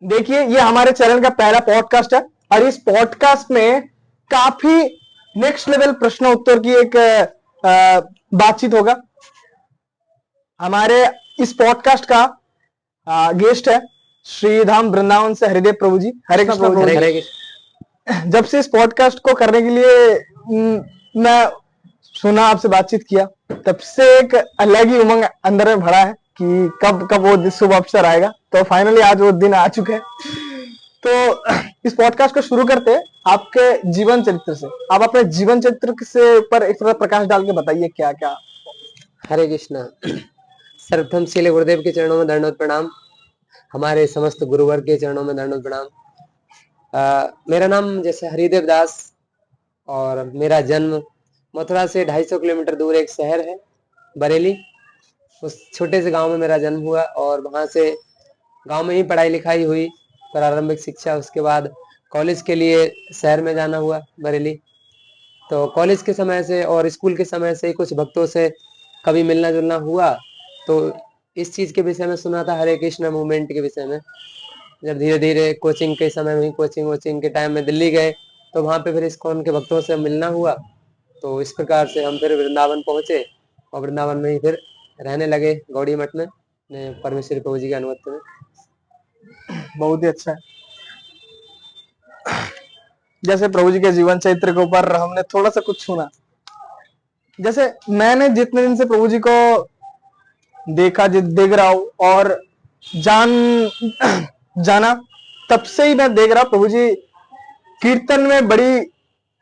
देखिए, ये हमारे चैनल का पहला पॉडकास्ट है और इस पॉडकास्ट में काफी नेक्स्ट लेवल प्रश्न उत्तर की एक बातचीत होगा। हमारे इस पॉडकास्ट का गेस्ट है श्रीधाम वृंदावन से हरिदेव प्रभु जी। हरे कृष्ण प्रभु जी। हरे कृष्ण। जब से इस पॉडकास्ट को करने के लिए मैं सुना, आपसे बातचीत किया, तब से एक अलग ही उमंग अंदर में भरा है कि कब कब वो शुभ अवसर आएगा। तो फाइनली आज वो दिन आ चुके हैं। तो इस पॉडकास्ट को शुरू करते हैं आपके जीवन चरित्र से। आप अपने जीवन चरित्र से ऊपर एक थोड़ा प्रकाश डाल के बताइए क्या क्या। हरे कृष्णा। सर्वप्रथम श्री गुरुदेव के चरणों में दंडवत प्रणाम। हमारे समस्त गुरुवर्ग के चरणों में दंडवत प्रणाम। मेरा नाम जैसे हरिदेव दास और मेरा जन्म मथुरा से 250 किलोमीटर दूर एक शहर है बरेली। उस छोटे से गांव में मेरा जन्म हुआ और वहां से गांव में ही पढ़ाई लिखाई हुई, प्रारंभिक शिक्षा। उसके बाद कॉलेज के लिए शहर में जाना हुआ बरेली। तो कॉलेज के समय से और स्कूल के समय से कुछ भक्तों से कभी मिलना जुलना हुआ, तो इस चीज के विषय में सुना था, हरे कृष्ण मूवमेंट के विषय में। जब धीरे धीरे कोचिंग के समय में, कोचिंग के टाइम में दिल्ली गए, तो वहां पे फिर इस्कॉन के भक्तों से मिलना हुआ। तो इस प्रकार से हम फिर वृंदावन पहुंचे और वृंदावन में ही फिर रहने लगे गौड़ी मठ में, परमेश्वरी प्रभु जी की अनुमति में। बहुत ही अच्छा है। जैसे प्रभु जी के जीवन चरित्र के ऊपर हमने थोड़ा सा कुछ सुना। जैसे मैंने जितने दिन से प्रभु जी को देखा, देख रहा हूं और जान जाना, तब से ही मैं देख रहा हूं प्रभु जी कीर्तन में बड़ी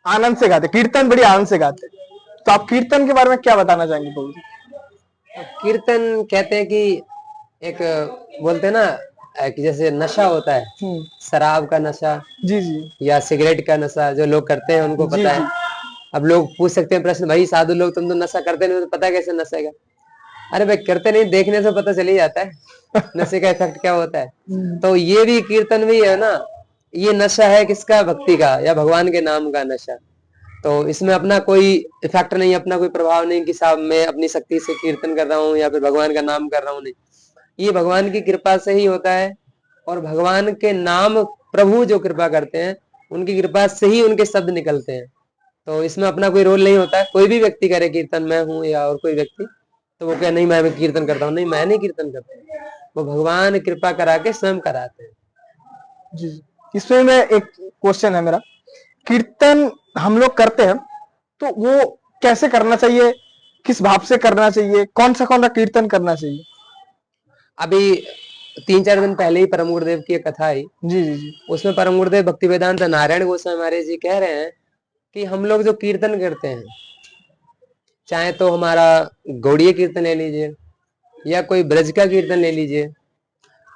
आनंद से गाते, कीर्तन बड़ी आनंद से गाते। तो आप कीर्तन के बारे में क्या बताना चाहेंगे प्रभु जी? कीर्तन कहते हैं कि एक, बोलते हैं ना कि जैसे नशा होता है, शराब का नशा जी जी, या सिगरेट का नशा जो लोग करते हैं उनको जी पता जी। है। अब लोग पूछ सकते हैं प्रश्न, भाई साधु लोग तुम तो नशा करते नहीं, तो पता कैसे नशे का? अरे भाई करते नहीं, देखने से पता चल ही जाता है नशे का इफेक्ट क्या होता है। तो ये भी कीर्तन भी है ना, ये नशा है किसका? भक्ति का या भगवान के नाम का नशा। तो इसमें अपना कोई इफेक्ट नहीं, अपना कोई प्रभाव नहीं कि साहब मैं अपनी शक्ति से कीर्तन कर रहा हूँ या फिर भगवान का नाम कर रहा हूँ। नहीं, ये भगवान की कृपा से ही होता है। और भगवान के नाम, प्रभु जो कृपा करते हैं उनकी कृपा से ही उनके शब्द निकलते हैं। तो इसमें अपना कोई रोल नहीं होता है। कोई भी व्यक्ति करे कीर्तन, मैं हूँ या और कोई व्यक्ति, तो वो क्या नहीं मैं कीर्तन करता हूँ, नहीं मैं नहीं कीर्तन करता, वो भगवान कृपा करा के स्वयं कराते हैं। जी, इसमें मैं एक क्वेश्चन है मेरा। कीर्तन हम लोग करते हैं तो वो कैसे करना चाहिए, किस भाव से करना चाहिए, कौन सा कीर्तन करना चाहिए? अभी 3-4 दिन पहले ही परम गुरुदेव की एक कथा आई। जी जी जी। उसमें परम गुरुदेव भक्ति वेदांत नारायण गोस्वामी महाराज जी कह रहे हैं कि हम लोग जो कीर्तन करते हैं, चाहे तो हमारा गौड़ीय कीर्तन ले लीजिए या कोई ब्रज का कीर्तन ले लीजिए,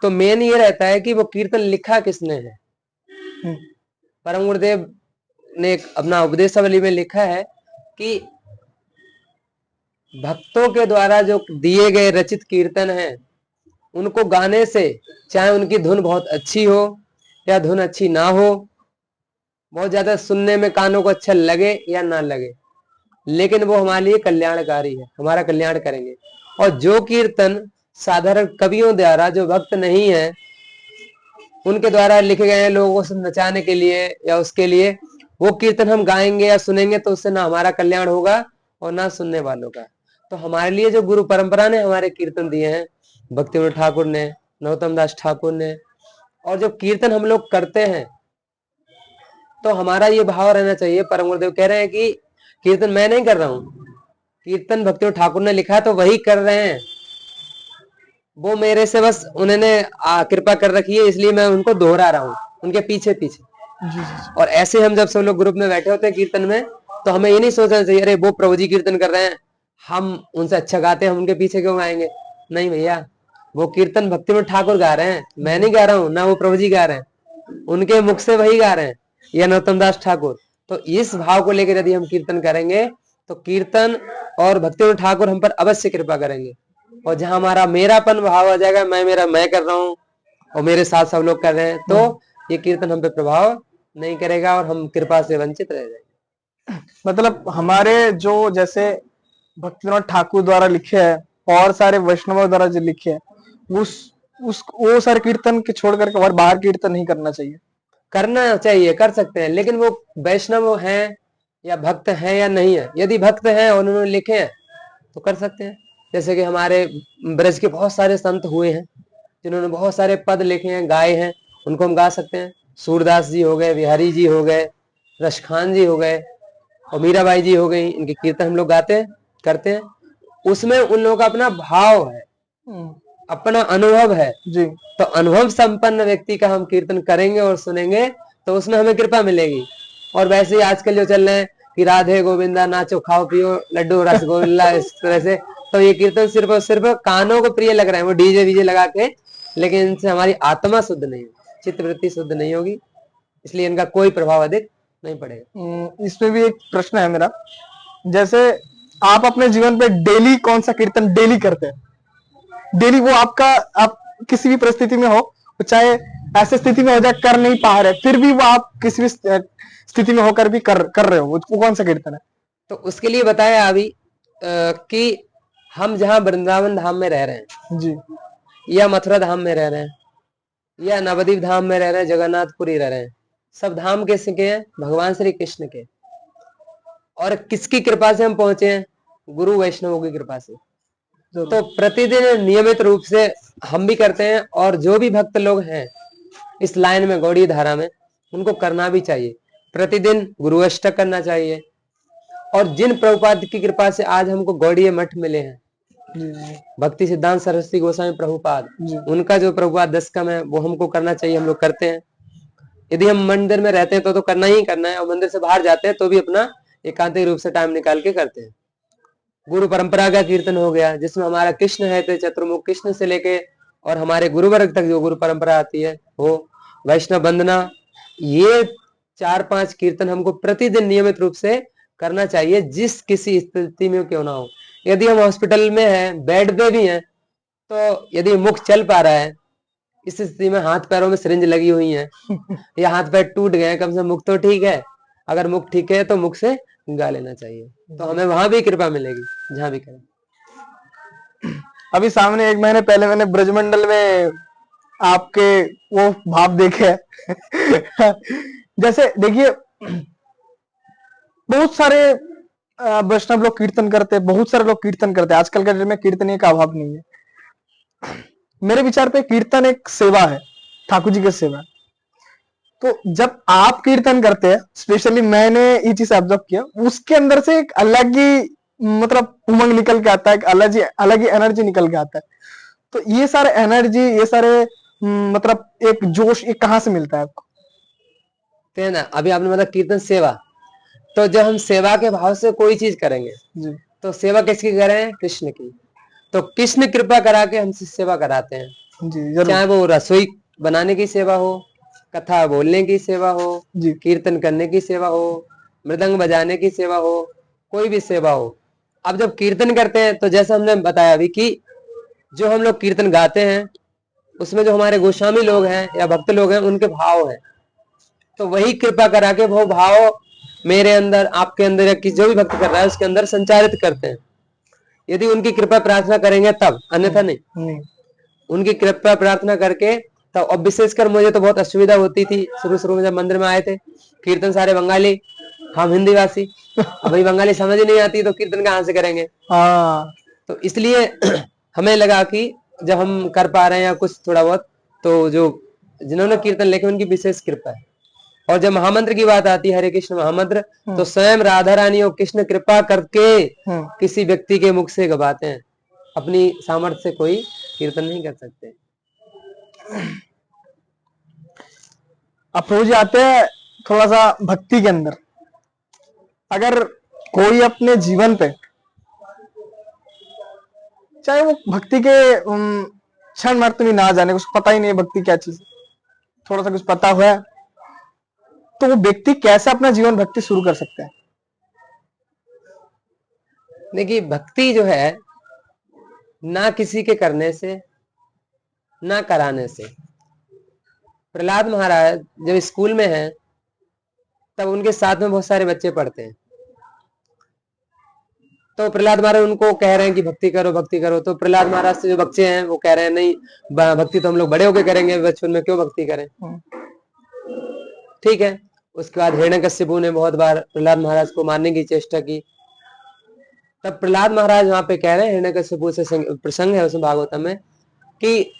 तो मेन ये रहता है कि वो कीर्तन लिखा किसने है। परम गुरुदेव ने एक अपना उपदेशावली में लिखा है कि भक्तों के द्वारा जो दिए गए रचित कीर्तन हैं, उनको गाने से, चाहे उनकी धुन बहुत अच्छी हो या धुन अच्छी ना हो, बहुत ज्यादा सुनने में कानों को अच्छा लगे या ना लगे, लेकिन वो हमारे लिए कल्याणकारी है, हमारा कल्याण करेंगे। और जो कीर्तन साधारण कवियों द्वारा, जो भक्त नहीं है उनके द्वारा लिखे गए हैं लोगों को नचाने के लिए या उसके लिए, वो कीर्तन हम गाएंगे या सुनेंगे तो उससे ना हमारा कल्याण होगा और ना सुनने वालों का। तो हमारे लिए जो गुरु परंपरा ने हमारे कीर्तन दिए हैं, भक्तिविनोद ठाकुर ने, नरोत्तम दास ठाकुर ने, और जो कीर्तन हम लोग करते हैं, तो हमारा ये भाव रहना चाहिए। परम गुरुदेव कह रहे हैं कि कीर्तन मैं नहीं कर रहा हूँ, कीर्तन भक्तिविनोद ठाकुर ने लिखा है तो वही कर रहे हैं। वो मेरे से बस उन्होंने कृपा कर रखी है, इसलिए मैं उनको दोहरा रहा हूँ उनके पीछे पीछे। जी जी। और ऐसे हम जब सब लोग ग्रुप में बैठे होते हैं कीर्तन में, तो हमें ये नहीं सोचना चाहिए अरे वो प्रभु जी कीर्तन कर रहे हैं, हम उनसे अच्छा गाते हैं, हम उनके पीछे क्यों गाएंगे। नहीं भैया, वो कीर्तन भक्तिविनोद ठाकुर गा रहे हैं, मैं नहीं गा रहा हूँ, ना वो प्रभु जी गा रहे हैं, उनके मुख से वही गा रहे हैं, या नरोत्तम दास ठाकुर। तो इस भाव को लेकर यदि हम कीर्तन करेंगे तो कीर्तन और भक्तिविनोद ठाकुर हम पर अवश्य कृपा करेंगे। और जहां हमारा मेरापन भाव आ जाएगा, मैं कर रहा हूँ और मेरे साथ सब लोग कर रहे हैं, तो ये कीर्तन हम पे प्रभाव नहीं करेगा और हम कृपा से वंचित रह जाएंगे। मतलब हमारे जो जैसे भक्तिविनोद ठाकुर द्वारा लिखे हैं और सारे वैष्णव द्वारा जो लिखे हैं, उस उस वो सारे कीर्तन के छोड़ करके और बाहर कीर्तन नहीं करना चाहिए? करना चाहिए, कर सकते हैं, लेकिन वो वैष्णव हैं या भक्त हैं या नहीं है। यदि भक्त हैं और उन्होंने लिखे हैं तो कर सकते हैं। जैसे कि हमारे ब्रज के बहुत सारे संत हुए हैं जिन्होंने बहुत सारे पद लिखे हैं, गाए हैं, उनको हम गा सकते हैं। सूरदास जी हो गए, बिहारी जी हो गए, रशखान जी हो गए और मीराबाई जी हो गई, इनके कीर्तन हम लोग गाते हैं, करते हैं। उसमें उन लोगों का अपना भाव है, अपना अनुभव है। जी। तो अनुभव संपन्न व्यक्ति का हम कीर्तन करेंगे और सुनेंगे तो उसमें हमें कृपा मिलेगी। और वैसे ही आजकल जो चल रहे हैं कि राधे गोविंदा नाचो खाओ पियो लड्डू रसगुल्ला, इस तरह से, तो ये कीर्तन सिर्फ और सिर्फ कानों को प्रिय लग रहे हैं, वो डीजे वीजे लगा के, लेकिन इनसे हमारी आत्मा शुद्ध नहीं होगी, चित्त वृत्ति शुद्ध नहीं होगी, इसलिए इनका कोई प्रभाव अधिक नहीं पड़ेगा। इसमें भी एक प्रश्न है मेरा, जैसे आप अपने जीवन पे डेली कौन सा कीर्तन डेली करते हैं? डेली वो आपका, आप किसी भी परिस्थिति में हो, चाहे ऐसे स्थिति में हो जाए कर नहीं पा रहे, फिर भी वो आप किसी भी स्थिति में होकर भी कर रहे हो, वो कौन सा कीर्तन है? तो उसके लिए बताया अभी कि हम जहाँ वृंदावन धाम में रह रहे हैं जी। या मथुरा धाम में रह रहे हैं या नवद्वीप धाम में रह रहे हैं, जगन्नाथपुरी रह रहे हैं, सब धाम किसके हैं? भगवान श्री कृष्ण के। और किसकी कृपा से हम पहुंचे हैं? गुरु वैष्णवों की कृपा से। तो प्रतिदिन नियमित रूप से हम भी करते हैं, और जो भी भक्त लोग हैं इस लाइन में, गौड़ी धारा में, उनको करना भी चाहिए। प्रतिदिन गुरु अष्टक करना चाहिए। और जिन प्रभुपाद की कृपा से आज हमको गौड़ीय मठ मिले हैं, भक्ति सिद्धांत सरस्वती गोस्वामी प्रभुपाद, उनका जो प्रभुपाद दशकम है वो हमको करना चाहिए, हम लोग करते हैं। यदि हम मंदिर में रहते हैं तो करना ही करना है, और मंदिर से बाहर जाते हैं तो भी अपना एकांतिक रूप से टाइम निकाल के करते हैं। गुरु परंपरा का कीर्तन हो गया, जिसमें हमारा कृष्ण है तो चतुर्मुख कृष्ण से लेके और हमारे गुरुवर्ग तक जो गुरु परंपरा आती है वो वैष्णव वंदना, ये 4-5 कीर्तन हमको प्रतिदिन नियमित रूप से करना चाहिए, जिस किसी स्थिति में क्यों ना हो। यदि हम हॉस्पिटल में हैं, बेड पे भी हैं, तो यदि मुख चल पा रहा है, इस स्थिति में हाथ पैरों में सिरिंज लगी हुई है या हाथ पैर टूट गए, कम से कम मुख तो ठीक है। अगर मुख ठीक है तो मुख से गा लेना चाहिए, तो हमें वहां भी कृपा मिलेगी जहां भी करें। अभी सामने 1 महीने पहले मैंने ब्रजमंडल में आपके वो भाव देखे हैं। जैसे देखिए, बहुत सारे वैष्णव लोग कीर्तन करते हैं, बहुत सारे लोग कीर्तन करते हैं। आजकल के डेट में कीर्तनीय का अभाव नहीं है। मेरे विचार पे कीर्तन एक सेवा है, ठाकुर जी की सेवा। तो जब आप कीर्तन करते हैं, स्पेशली मैंने ये चीज ऑब्जर्व किया, उसके अंदर से एक अलग ही मतलब उमंग निकल के आता है, एक अलग ही एनर्जी निकल के आता है। तो ये सारे एनर्जी, ये सारे मतलब एक जोश, ये कहाँ से मिलता है आपको? तो ना, अभी आपने मतलब कीर्तन सेवा, तो जब हम सेवा के भाव से कोई चीज करेंगे जी। तो सेवा किसकी करें? कृष्ण की। तो कृष्ण कृपा करा के हमसे सेवा कराते हैं। जी जरूर। चाहे वो रसोई बनाने की सेवा हो, कथा बोलने की सेवा हो, जी। कीर्तन करने की सेवा हो, मृदंग बजाने की सेवा हो, कोई भी सेवा हो। अब जब कीर्तन करते हैं तो जैसा हमने बताया अभी कि जो हम लोग कीर्तन गाते हैं उसमें जो हमारे गोस्वामी लोग हैं या भक्त लोग हैं, उनके भाव है, तो वही कृपा करा के वो भाव मेरे अंदर, आपके अंदर, या कि जो भी भक्त कर रहा है उसके अंदर संचारित करते हैं। यदि उनकी कृपा प्रार्थना करेंगे तब, अन्यथा नहीं। उनकी कृपा प्रार्थना करके तब। और विशेषकर मुझे तो बहुत असुविधा होती थी शुरू में, जब मंदिर में आए थे, कीर्तन सारे बंगाली, हम हिंदी वासी, अब भाई बंगाली समझ ही नहीं आती तो कीर्तन कहाँ से करेंगे। हाँ। तो इसलिए हमें लगा कि जब हम कर पा रहे हैं या कुछ थोड़ा बहुत, तो जो जिन्होंने कीर्तन लिखे उनकी विशेष कृपा है। और जब महामंत्र की बात आती है, हरे कृष्ण महामंत्र, तो स्वयं राधा रानी और कृष्ण कृपा करके किसी व्यक्ति के मुख से गवाते हैं, अपनी सामर्थ्य से कोई कीर्तन नहीं कर सकते। अब प्रभु जी आते हैं थोड़ा सा भक्ति के अंदर। अगर कोई अपने जीवन पे, चाहे वो भक्ति के क्षण मात्र भी ना जाने, उसको पता ही नहीं है भक्ति क्या चीज, थोड़ा सा कुछ पता हुआ है, तो वो व्यक्ति कैसे अपना जीवन भक्ति शुरू कर सकता है? देखिए, भक्ति जो है ना किसी के करने से ना कराने से। प्रहलाद महाराज जब स्कूल में हैं तब उनके साथ में बहुत सारे बच्चे पढ़ते हैं। तो प्रहलाद महाराज उनको कह रहे हैं कि भक्ति करो भक्ति करो। तो प्रहलाद महाराज से जो बच्चे हैं वो कह रहे हैं नहीं, भक्ति तो हम लोग बड़े होके करेंगे, बचपन में क्यों भक्ति करें। ठीक है। उसके बाद हिरण्यकश्यपु ने बहुत बार प्रहलाद महाराज को मारने की चेष्टा की। तब प्रहलाद महाराज वहां पे कह रहे हैं, हिरण्यकश्यपु से प्रसंग है उसमें भागवतम में, कि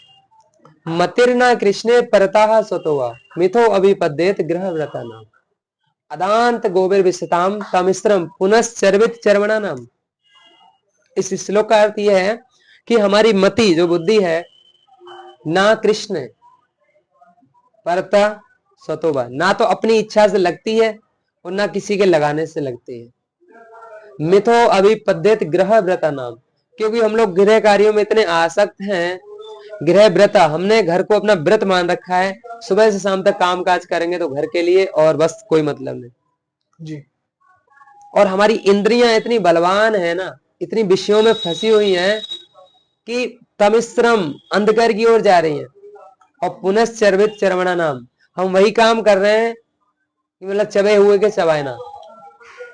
मतिर्ना कृष्णे परताः स्वतोवा मिथो अभिपद्येत ग्रह व्रता नाम अदांत गोबिर विशताम तमिश्रम पुनश्चर्वित चर्वणा नाम। इस श्लोक का अर्थ यह है कि हमारी मति जो बुद्धि है ना कृष्ण परता स्वतोवा, ना तो अपनी इच्छा से लगती है और ना किसी के लगाने से लगती है। मिथो अभिपद्येत ग्रह व्रता नाम, क्योंकि हम लोग गृह कार्यों में इतने आसक्त हैं। गृह व्रता, हमने घर को अपना व्रत मान रखा है, सुबह से शाम तक काम काज करेंगे तो घर के लिए और बस, कोई मतलब नहीं जी। और हमारी इंद्रियां इतनी बलवान है ना, इतनी विषयों में फंसी हुई हैं कि तमिश्रम अंधकार की ओर जा रही हैं। और पुनश्चर्वित चर्वणा नाम, हम वही काम कर रहे हैं कि मतलब चबे हुए के चबाए ना।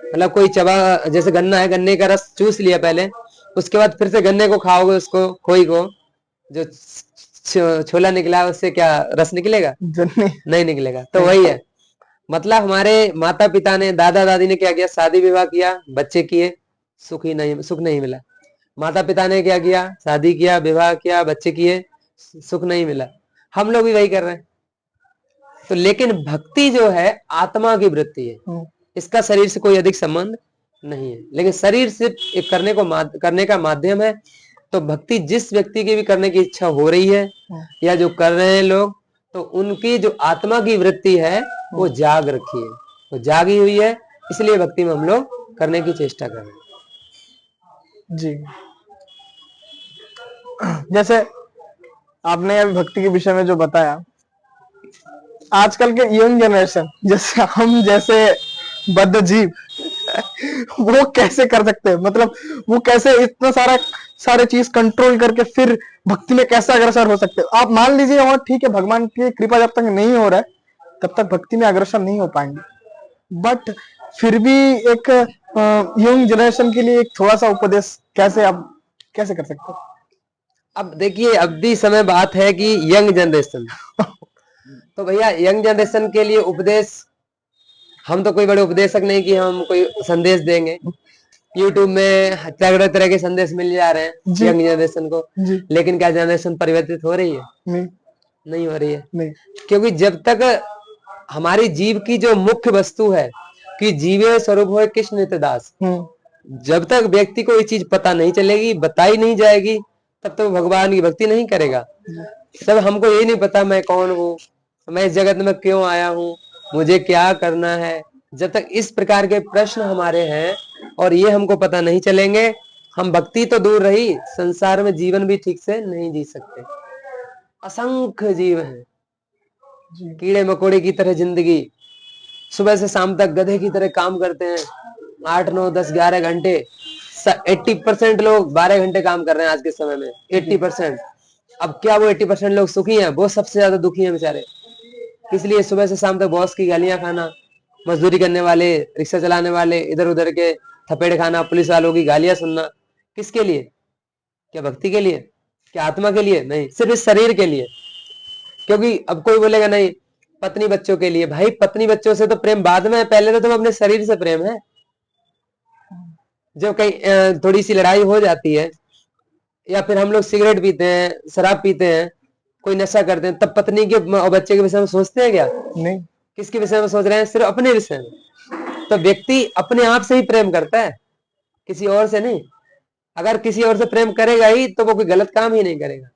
मतलब कोई चबा, जैसे गन्ना है, गन्ने का रस चूस लिया पहले, उसके बाद फिर से गन्ने को खाओगे, उसको खोई को जो छोला निकला है उससे क्या रस निकलेगा? नहीं निकलेगा। तो वही है, मतलब हमारे माता पिता ने, दादा दादी ने क्या किया, शादी विवाह किया, बच्चे किए, सुख नहीं मिला। माता पिता ने क्या किया, शादी किया, विवाह किया, बच्चे किए, सुख नहीं मिला। हम लोग भी वही कर रहे हैं। तो लेकिन भक्ति जो है आत्मा की वृत्ति है, इसका शरीर से कोई अधिक संबंध नहीं है, लेकिन शरीर से एक करने का माध्यम है। तो भक्ति जिस व्यक्ति की भी करने की इच्छा हो रही है या जो कर रहे हैं लोग, तो उनकी जो आत्मा की वृत्ति है वो जाग रखी है, वो जागी हुई है, इसलिए भक्ति में हम लोग करने की चेष्टा कर रहे हैं। जी। जैसे आपने अभी भक्ति के विषय में जो बताया, आजकल के यंग जनरेशन जैसे हम जैसे बद्ध जीव वो कैसे कर सकते हैं? मतलब वो कैसे इतना सारे चीज कंट्रोल करके फिर भक्ति में कैसे अग्रसर हो सकते हैं? आप मान लीजिए, और ठीक है, भगवान की कृपा जब तक नहीं हो रहा है तब तक भक्ति में अग्रसर नहीं हो पाएंगे, बट फिर भी एक यंग जनरेशन के लिए एक थोड़ा सा उपदेश कैसे आप कैसे कर सकते हो? अब देखिए, अभी समय बात है कि यंग जनरेशन तो भैया यंग जनरेशन के लिए उपदेश, हम तो कोई बड़े उपदेशक नहीं कि हम कोई संदेश देंगे। YouTube में तरह तरह के संदेश मिल जा रहे हैं यंग जनरेशन को, लेकिन क्या जनरेशन परिवर्तित हो रही है? नहीं हो रही है। नहीं। क्योंकि जब तक हमारी जीव की जो मुख्य वस्तु है कि जीवे स्वरूप हो कृष्ण नित्यदास, जब तक व्यक्ति को ये चीज पता नहीं चलेगी, बताई नहीं जाएगी, तब तक भगवान की भक्ति नहीं करेगा। तब हमको ये नहीं पता मैं कौन हूँ, मैं इस जगत में क्यों आया हूँ, मुझे क्या करना है। जब तक इस प्रकार के प्रश्न हमारे हैं और ये हमको पता नहीं चलेंगे, हम भक्ति तो दूर रही, संसार में जीवन भी ठीक से नहीं जी सकते। असंख्य जीव हैं, कीड़े मकोड़े की तरह जिंदगी, सुबह से शाम तक गधे की तरह काम करते हैं, 8 9 10 11 घंटे। 80% लोग 12 घंटे काम कर रहे हैं आज के समय में, 80%। अब क्या वो 80% लोग सुखी हैं? वो सबसे ज्यादा दुखी हैं बेचारे। इसलिए सुबह से शाम तक बॉस की गालियां खाना, मजदूरी करने वाले, रिक्शा चलाने वाले, इधर उधर के थपेड़े खाना, पुलिस वालों की गालियां सुनना, किसके लिए? क्या भक्ति के लिए? क्या आत्मा के लिए? नहीं, सिर्फ इस शरीर के लिए। क्योंकि अब कोई बोलेगा नहीं पत्नी बच्चों के लिए, भाई पत्नी बच्चों से तो प्रेम बाद में है, पहले तो तुम अपने शरीर से प्रेम है। जब कहीं थोड़ी सी लड़ाई हो जाती है, या फिर हम लोग सिगरेट पीते हैं, शराब पीते हैं, कोई नशा करते हैं, तब पत्नी के और बच्चे के विषय में सोचते हैं क्या? नहीं। किसके विषय में सोच रहे हैं? सिर्फ अपने विषय में। तो व्यक्ति अपने आप से ही प्रेम करता है, किसी और से नहीं। अगर किसी और से प्रेम करेगा ही तो वो कोई गलत काम ही नहीं करेगा।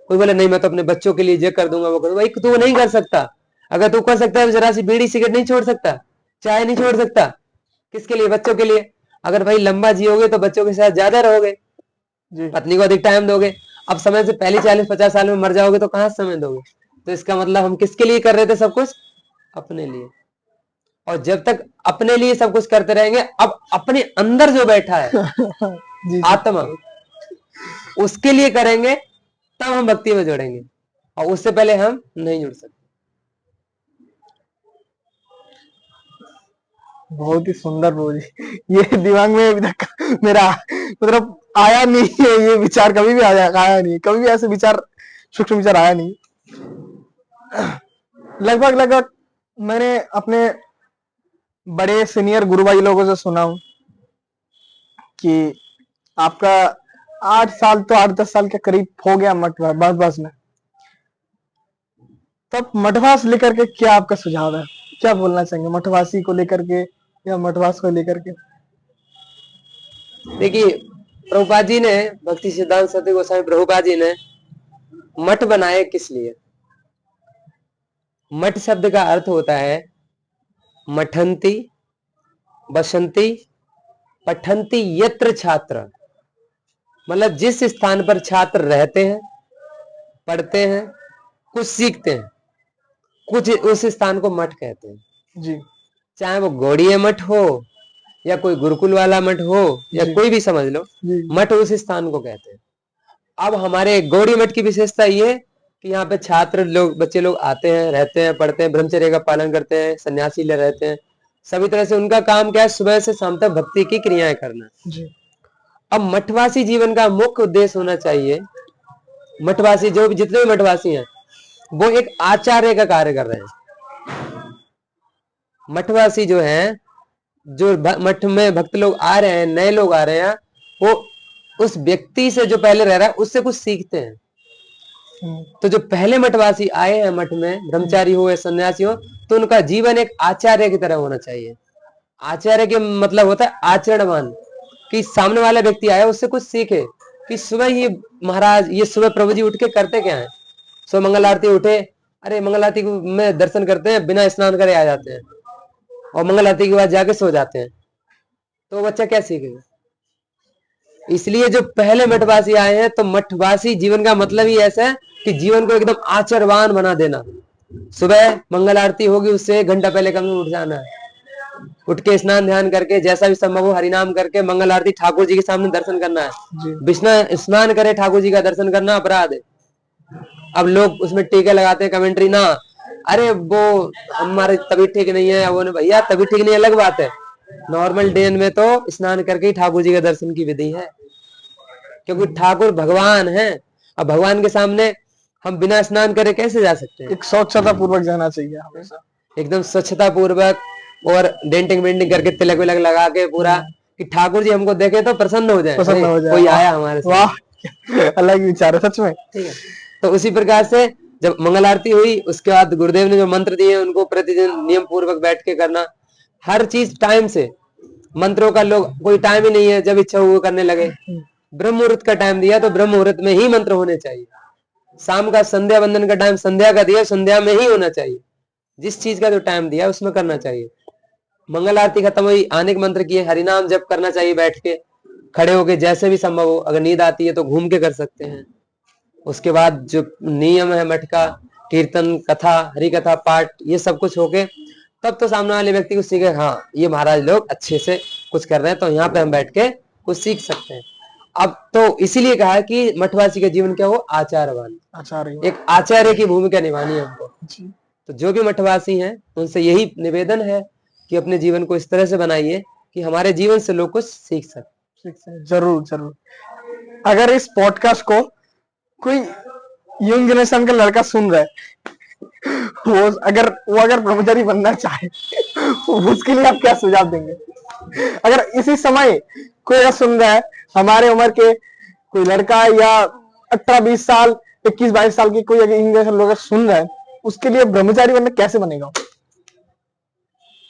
कोई बोले नहीं मैं तो अपने बच्चों के लिए ये कर दूंगा, वो कर दूंगा, तू नहीं कर सकता। अगर तू कर सकता है तो जरा सी बीड़ी सिगरेट नहीं छोड़ सकता, चाय नहीं छोड़ सकता। किसके लिए? बच्चों के लिए। अगर भाई लंबा जियोगे तो बच्चों के साथ ज्यादा रहोगे, पत्नी को अधिक टाइम दोगे। अब समय से पहले 40-50 साल में मर जाओगे तो कहां समय दोगे? तो इसका मतलब हम किसके लिए कर रहे थे सब कुछ? अपने लिए। और जब तक अपने लिए सब कुछ करते रहेंगे, अब अपने अंदर जो बैठा है आत्मा, उसके लिए करेंगे, तब हम भक्ति में जुड़ेंगे, और उससे पहले हम नहीं जुड़ सकते। बहुत ही सुंदर प्रभु जी, ये दिमाग में अभी तक मेरा मतलब आया नहीं है ये विचार, कभी भी आया नहीं, कभी भी ऐसे विचार, सूक्ष्म विचार आया नहीं। लगभग लगभग मैंने अपने बड़े सीनियर गुरु भाई लोगों से सुना हूं कि आपका 8 साल तो 8-10 साल के करीब हो गया मठवास में। तब मठवास लेकर के क्या आपका सुझाव है, क्या बोलना चाहेंगे मठवासी को लेकर के या मठवास को लेकर के? देखिए, प्रभुपाद जी ने, भक्ति सिद्धांत सती गोस्वामी प्रभुपाद जी ने मठ बनाए किस लिए? मठ शब्द का अर्थ होता है मठंती, बसंती, पठंती यत्र छात्र, मतलब जिस स्थान पर छात्र रहते हैं, पढ़ते हैं, कुछ सीखते हैं, कुछ उस स्थान को मठ कहते हैं। जी चाहे वो गौड़ीय मठ हो या कोई गुरुकुल वाला मठ हो या जी कोई भी समझ लो, जी मठ उस स्थान को कहते हैं। अब हमारे गौड़ी मठ की विशेषता ये है कि यहाँ पे छात्र लोग, बच्चे लोग आते हैं, रहते हैं, पढ़ते हैं, ब्रह्मचर्य का पालन करते हैं, सन्यासी ले रहते हैं, सभी तरह से उनका काम क्या है, सुबह से शाम तक भक्ति की क्रियाएं करना। जी अब मठवासी जीवन का मुख्य उद्देश्य होना चाहिए, मठवासी जो भी जितने भी मठवासी हैं वो एक आचार्य का कार्य कर रहे हैं। मठवासी जो है, जो मठ में भक्त लोग आ रहे हैं, नए लोग आ रहे हैं, वो उस व्यक्ति से जो पहले रह रहा है उससे कुछ सीखते हैं। तो जो पहले मठवासी आए हैं मठ में, ब्रह्मचारी हो या सन्यासी हो, तो उनका जीवन एक आचार्य की तरह होना चाहिए। आचार्य के मतलब होता है आचरणवान, कि सामने वाला व्यक्ति आया उससे कुछ सीखे। कि सुबह ही महाराज, ये सुबह प्रभु जी उठ के करते क्या है, सुबह मंगल आरती उठे, अरे मंगल आरती में दर्शन करते हैं, बिना स्नान करे आ जाते हैं और मंगल आरती के बाद जाके सो जाते हैं, तो वो बच्चा क्या सीखेगा? इसलिए जो पहले मठवासी आए हैं, तो मठवासी जीवन का मतलब ही ऐसा है कि जीवन को एकदम आचरवान बना देना। सुबह मंगल आरती होगी, उससे 1 घंटा पहले कम से उठ जाना है, उठ के स्नान ध्यान करके जैसा भी संभव हो हरिनाम करके मंगल आरती ठाकुर जी के सामने दर्शन करना है। जी बिना स्नान करे ठाकुर जी का दर्शन करना अपराध है। अब लोग उसमें टीके लगाते हैं, कमेंट्री ना, अरे वो हमारी तबीयत ठीक नहीं है, वो भैया तबीयत ठीक नहीं है अलग बात है, नॉर्मल डे में तो स्नान करके ही ठाकुर जी के दर्शन की विधि है, क्योंकि ठाकुर भगवान है। अब भगवान के सामने हम बिना स्नान करे कैसे जा सकते हैं? एक स्वच्छता पूर्वक जाना चाहिए हमेशा, एकदम स्वच्छता पूर्वक, और डेंटिंग वेंटिंग करके तिलक विलक लगा के पूरा, कि ठाकुर जी हमको देखे तो प्रसन्न हो जाए, पसंद हो जाए। कोई आया हमारे साथ। वाह, अलग विचार है सच में। ठीक है, तो उसी प्रकार से जब मंगल आरती हुई, उसके बाद गुरुदेव ने जो मंत्र दिए उनको प्रतिदिन नियम पूर्वक बैठ के करना, हर चीज टाइम से। मंत्रों का लोग कोई टाइम ही नहीं है, जब इच्छा हुआ करने लगे। ब्रह्म मुहूर्त का टाइम दिया तो ब्रह्म मुहूर्त में ही मंत्र होने चाहिए। शाम का संध्या वंदन का टाइम संध्या का दिया, संध्या में ही होना चाहिए। जिस चीज का जो टाइम दिया उसमें करना चाहिए। मंगल आरती खत्म हुई, आने के मंत्र किए, हरिनाम जप करना चाहिए बैठ के, खड़े होके जैसे भी संभव हो, अगर नींद आती है तो घूम के कर सकते हैं। उसके बाद जो नियम है मठ का, कीर्तन, कथा, हरि कथा पाठ, ये सब कुछ होके तब तो सामने वाले व्यक्ति को सीखे, हाँ ये महाराज लोग अच्छे से कुछ कर रहे हैं, तो यहाँ पे हम बैठ के कुछ सीख सकते हैं। अब तो इसीलिए कहा है कि मठवासी का जीवन क्या हो, आचारवान, आचार्य एक आचार्य की भूमिका निभानी है हमको। जी। तो जो भी मठवासी हैं उनसे यही निवेदन है कि अपने जीवन को इस तरह से बनाइए कि हमारे जीवन से लोग कुछ सीख सके। जरूर जरूर। अगर इस पॉडकास्ट को कोई यंग जनरेशन का लड़का सुन रहा है, वो अगर ब्रह्मचारी बनना चाहे, उसके लिए आप क्या सुझाव देंगे? अगर इसी समय कोई अगर सुन रहा है, हमारे उम्र के कोई लड़का या 18-20 साल, 21-22 साल की कोई अगर यंग जनरेशन लोग सुन रहा है, उसके लिए ब्रह्मचारी बनना कैसे बनेगा?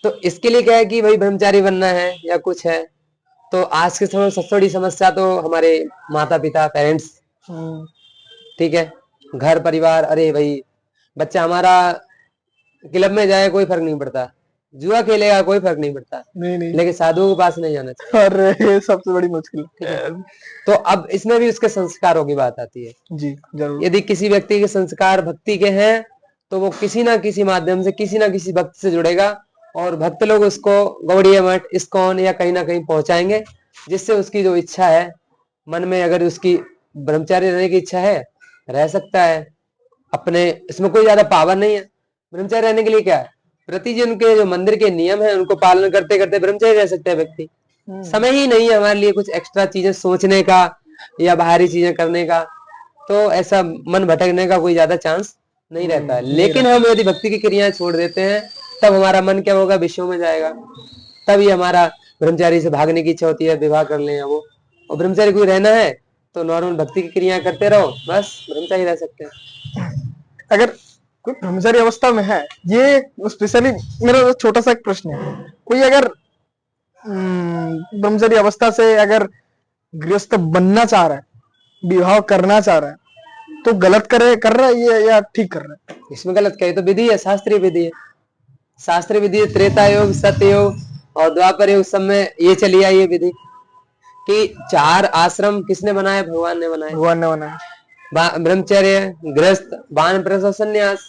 तो इसके लिए क्या है कि भाई ब्रह्मचारी बनना है या कुछ है, तो आज के समय में सबसे बड़ी समस्या तो हमारे माता पिता, पेरेंट्स, ठीक है, घर परिवार। अरे भाई बच्चा हमारा क्लब में जाए कोई फर्क नहीं पड़ता, जुआ खेलेगा कोई फर्क नहीं पड़ता, नहीं लेकिन साधुओं के पास नहीं जाना चाहिए। अरे सबसे बड़ी मुश्किल। ठीक है, तो अब इसमें भी उसके संस्कारों की बात आती है। जी जरूर। यदि किसी व्यक्ति के संस्कार भक्ति के हैं, तो वो किसी ना किसी माध्यम से किसी ना किसी भक्त से जुड़ेगा, और भक्त लोग उसको गौड़ीय मठ, इस्कॉन या कहीं ना कहीं पहुंचाएंगे, जिससे उसकी जो इच्छा है मन में, अगर उसकी ब्रह्मचारी रहने की इच्छा है, रह सकता है अपने। इसमें कोई ज्यादा पावर नहीं है। ब्रह्मचारी रहने के लिए क्या है, प्रतिदिन के जो मंदिर के नियम है उनको पालन करते करते ब्रह्मचारी रह सकता है व्यक्ति। समय ही नहीं है हमारे लिए कुछ एक्स्ट्रा चीजें सोचने का या बाहरी चीजें करने का, तो ऐसा मन भटकने का कोई ज्यादा चांस नहीं रहता है। लेकिन हम यदि भक्ति की क्रियाएं छोड़ देते हैं, तब हमारा मन क्या होगा, विषयों में जाएगा। तभी हमारा ब्रह्मचारी से भागने की इच्छा होती है, विवाह कर लें वो। और ब्रह्मचारी कोई रहना है तो नॉर्मल भक्ति की क्रियाएं करते रहो, बस ब्रह्मचारी रह सकते हैं। अगर कोई ब्रह्मचारी अवस्था में है, ये स्पेशली मेरा छोटा सा एक प्रश्न है, कोई अगर ब्रह्मचारी अवस्था से अगर गृहस्थ बनना चाह रहा है, विवाह करना चाह रहा है, तो गलत कर रहा है ये या ठीक कर रहा है? इसमें गलत क्या है, तो विधि है, शास्त्रीय विधि है। शास्त्रीय विधि है, त्रेता योग, सतयुग और द्वापर योग सब में ये चली आई है विधि कि 4 आश्रम किसने बनाए, भगवान ने बनाए। भगवान ने बनाया। ब्रह्मचर्य, गृहस्थ, वानप्रस्थ और संन्यास।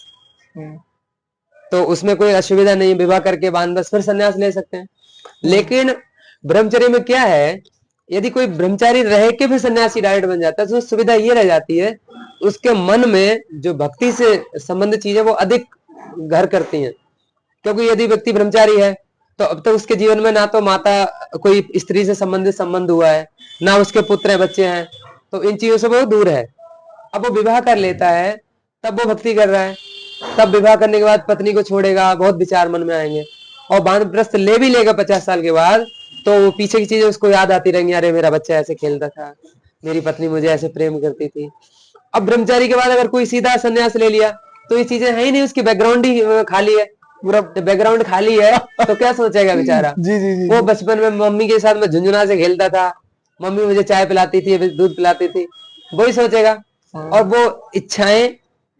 तो उसमें कोई असुविधा नहीं, विवाह करके वानप्रस्थ फिर संन्यास ले सकते हैं। लेकिन ब्रह्मचर्य में क्या है, यदि कोई ब्रह्मचारी रह के भी सन्यासी डायरेक्ट बन जाता है तो सुविधा ये रह जाती है, उसके मन में जो भक्ति से संबंधित चीजें वो अधिक घर करती हैं। क्योंकि यदि व्यक्ति ब्रह्मचारी है तो अब तक उसके जीवन में ना तो माता कोई स्त्री से संबंधित संबंध हुआ है, ना उसके पुत्र है, बच्चे हैं, तो इन चीजों से वो दूर है। अब वो विवाह कर लेता है, तब वो भक्ति कर रहा है, तब विवाह करने के बाद पत्नी को छोड़ेगा, बहुत विचार मन में आएंगे। और वानप्रस्थ ले भी लेगा 50 साल के बाद, तो वो पीछे की चीजें उसको याद आती रहेंगी, अरे मेरा बच्चा ऐसे खेलता था, मेरी पत्नी मुझे ऐसे प्रेम करती थी। अब ब्रह्मचारी के बाद अगर कोई सीधा संन्यास ले लिया तो ये चीजें है ही नहीं, उसकी बैकग्राउंड ही खाली है, पूरा बैकग्राउंड खाली है, तो क्या सोचेगा बेचारा। जी। वो बचपन में मम्मी के साथ में झुंझुना से खेलता था, मम्मी मुझे चाय पिलाती थी, दूध पिलाती थी, वही सोचेगा। और वो इच्छाएं,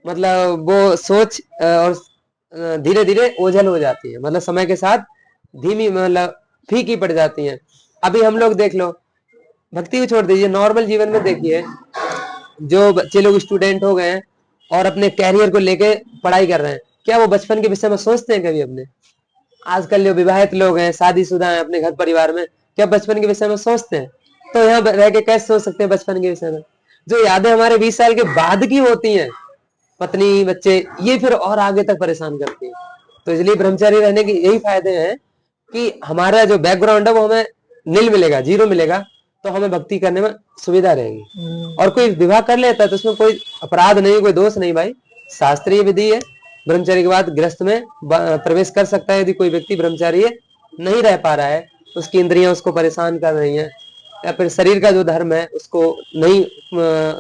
मतलब वो सोच और धीरे धीरे ओझल हो जाती है, मतलब समय के साथ धीमी, मतलब फीकी पड़ जाती हैं। अभी हम लोग देख लो, भक्ति को छोड़ दीजिए, नॉर्मल जीवन में देखिए, जो बच्चे लोग स्टूडेंट हो गए हैं और अपने कैरियर को लेके पढ़ाई कर रहे हैं, क्या वो बचपन के विषय में सोचते हैं कभी अपने? आजकल जो विवाहित लोग हैं, शादीशुदा हैं, अपने घर परिवार में, क्या बचपन के विषय में सोचते हैं? तो यहाँ रह के कैसे सोच सकते हैं बचपन के विषय में? जो यादें हमारे 20 साल के बाद की होती हैं, पत्नी, बच्चे, ये फिर और आगे तक परेशान करती है। तो इसलिए ब्रह्मचारी रहने के यही फायदे हैं कि हमारा जो बैकग्राउंड है वो हमें नील मिलेगा, जीरो मिलेगा, तो हमें भक्ति करने में सुविधा रहेगी। और कोई विवाह कर लेता है तो उसमें कोई अपराध नहीं, कोई दोष नहीं भाई, शास्त्रीय विधि है। ब्रह्मचारी के बाद गृहस्थ में प्रवेश कर सकता है यदि कोई व्यक्ति ब्रह्मचारी नहीं रह पा रहा है, उसकी इंद्रियां उसको परेशान कर रही हैं, या फिर शरीर का जो धर्म है उसको नहीं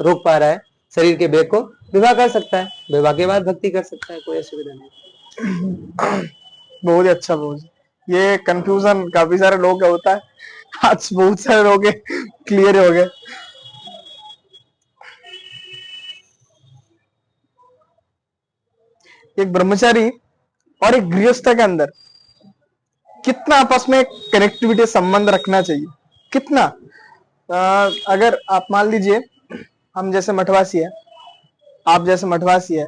रोक पा रहा है, शरीर के वेग को, विवाह कर सकता है, विवाह के बाद भक्ति कर सकता है, कोई असुविधा नहीं। बहुत ही अच्छा। बहुत ये कंफ्यूजन काफी सारे लोग का होता है, आज बहुत सारे लोग क्लियर हो गए। एक ब्रह्मचारी और एक गृहस्थ के अंदर कितना आपस में कनेक्टिविटी, संबंध रखना चाहिए, कितना? अगर आप मान लीजिए हम जैसे मठवासी है, आप जैसे मठवासी है,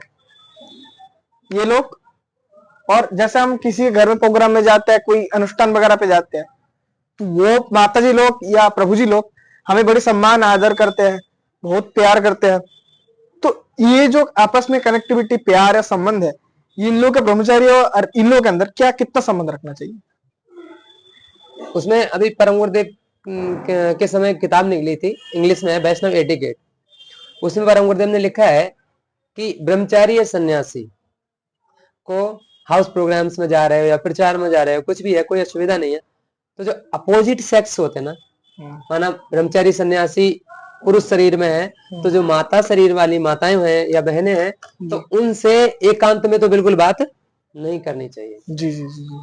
ये लोग, और जैसे हम किसी घर में प्रोग्राम में जाते हैं, कोई अनुष्ठान वगैरह पे जाते हैं, तो वो माता जी लोग या प्रभु जी लोग हमें बड़े सम्मान आदर करते हैं, बहुत प्यार करते हैं। तो ये जो आपस में कनेक्टिविटी, प्यार या संबंध है, इन लोग के ब्रह्मचारी और इन लोगों के अंदर क्या कितना संबंध रखना चाहिए? उसमें अभी परम गुरुदेव के समय किताब निकली थी, इंग्लिश में है, वैष्णव एटिकेट। उसमें परम गुरुदेव ने लिखा है कि ब्रह्मचारी या सन्यासी को हाउस प्रोग्राम्स में जा रहे हो या प्रचार में जा रहे हो, कुछ भी है, कोई असुविधा नहीं है, तो जो अपोजिट सेक्स होते हैं ना, माना ब्रह्मचारी सन्यासी पुरुष शरीर में है, तो जो माता शरीर वाली माताएं हैं या बहनें हैं, तो उनसे एकांत में तो बिल्कुल बात नहीं करनी चाहिए। जी।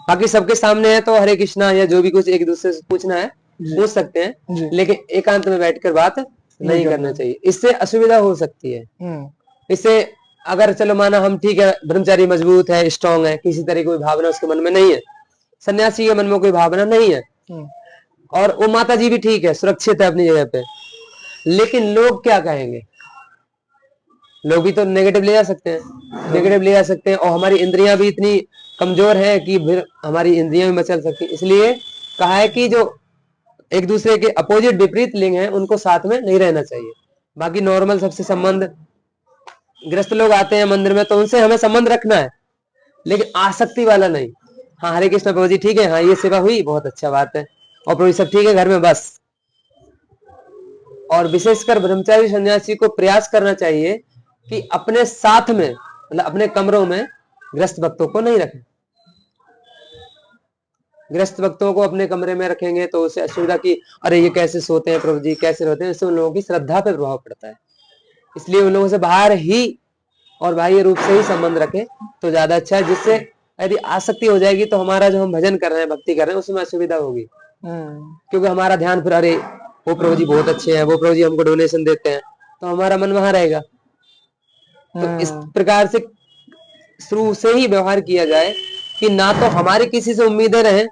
बाकी सबके सामने है तो हरे कृष्णा या जो भी कुछ एक दूसरे से पूछना है पूछ सकते हैं, लेकिन एकांत में बैठकर बात नहीं करना चाहिए, इससे असुविधा हो सकती है। इससे अगर चलो माना हम ठीक है, ब्रह्मचारी मजबूत है, स्ट्रांग है, किसी तरह की कोई भावना उसके मन में नहीं है, सन्यासी के मन में कोई भावना नहीं है, और वो माता जी भी ठीक है, सुरक्षित है अपनी जगह पे, लेकिन लोग क्या कहेंगे? लोग भी तो नेगेटिव ले जा सकते हैं, और हमारी इंद्रियां भी इतनी कमजोर है कि फिर हमारी इंद्रियां भी मचल सकती है। इसलिए कहा है कि जो एक दूसरे के अपोजिट, विपरीत लिंग हैं, उनको साथ में नहीं रहना चाहिए। बाकी नॉर्मल सबसे संबंध, गृहस्थ लोग आते हैं मंदिर में तो उनसे हमें संबंध रखना है, लेकिन आसक्ति वाला नहीं। हाँ, हरे कृष्ण प्रभु जी ठीक है, हाँ ये सेवा हुई, बहुत अच्छा बात है, और प्रभु जी सब ठीक है घर में, बस। और विशेषकर ब्रह्मचारी सन्यासी को प्रयास करना चाहिए कि अपने साथ में, मतलब अपने कमरों में गृहस्थ भक्तों को नहीं रखें। गृहस्थ भक्तों को अपने कमरे में रखेंगे तो उससे असुविधा की, अरे ये कैसे सोते हैं प्रभु जी, कैसे रहते हैं, इससे उन लोगों की श्रद्धा पे प्रभाव पड़ता है। इसलिए उन लोगों से बाहर ही और बाह्य रूप से ही संबंध रखें तो ज्यादा अच्छा है, जिससे यदि आसक्ति हो जाएगी तो हमारा जो हम भजन कर रहे हैं, भक्ति कर रहे हैं, उसमें असुविधा होगी। क्योंकि हमारा ध्यान फिर, अरे वो प्रभु जी बहुत अच्छे हैं, वो प्रभु जी हमको डोनेशन देते हैं, तो हमारा मन वहां रहेगा। तो इस प्रकार से शुरू से ही व्यवहार किया जाए कि ना तो हमारी किसी से उम्मीदें रहें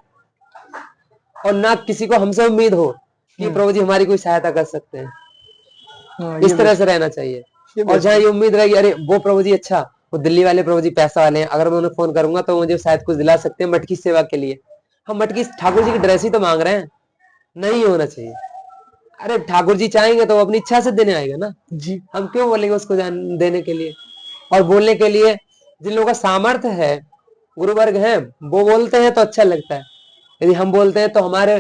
और ना किसी को हमसे उम्मीद हो कि प्रभु जी हमारी कोई सहायता कर सकते हैं। इस तरह से रहना चाहिए। और जहाँ ये उम्मीद रहेगी, अरे वो प्रभु जी अच्छा, वो दिल्ली वाले प्रभु जी पैसा वाले हैं, अगर मैं उन्हें फोन करूंगा तो मुझे शायद कुछ दिला सकते हैं मटकी सेवा के लिए। हम मटकी ठाकुर जी की ड्रेस ही तो मांग रहे हैं, नहीं होना चाहिए। अरे ठाकुर जी चाहेंगे तो वो अपनी इच्छा से देने आएगा ना जी, हम क्यों बोलेंगे उसको देने के लिए। और बोलने के लिए जिन लोगों का सामर्थ्य है, गुरु वर्ग है, वो बोलते हैं तो अच्छा लगता है। यदि हम बोलते हैं तो हमारे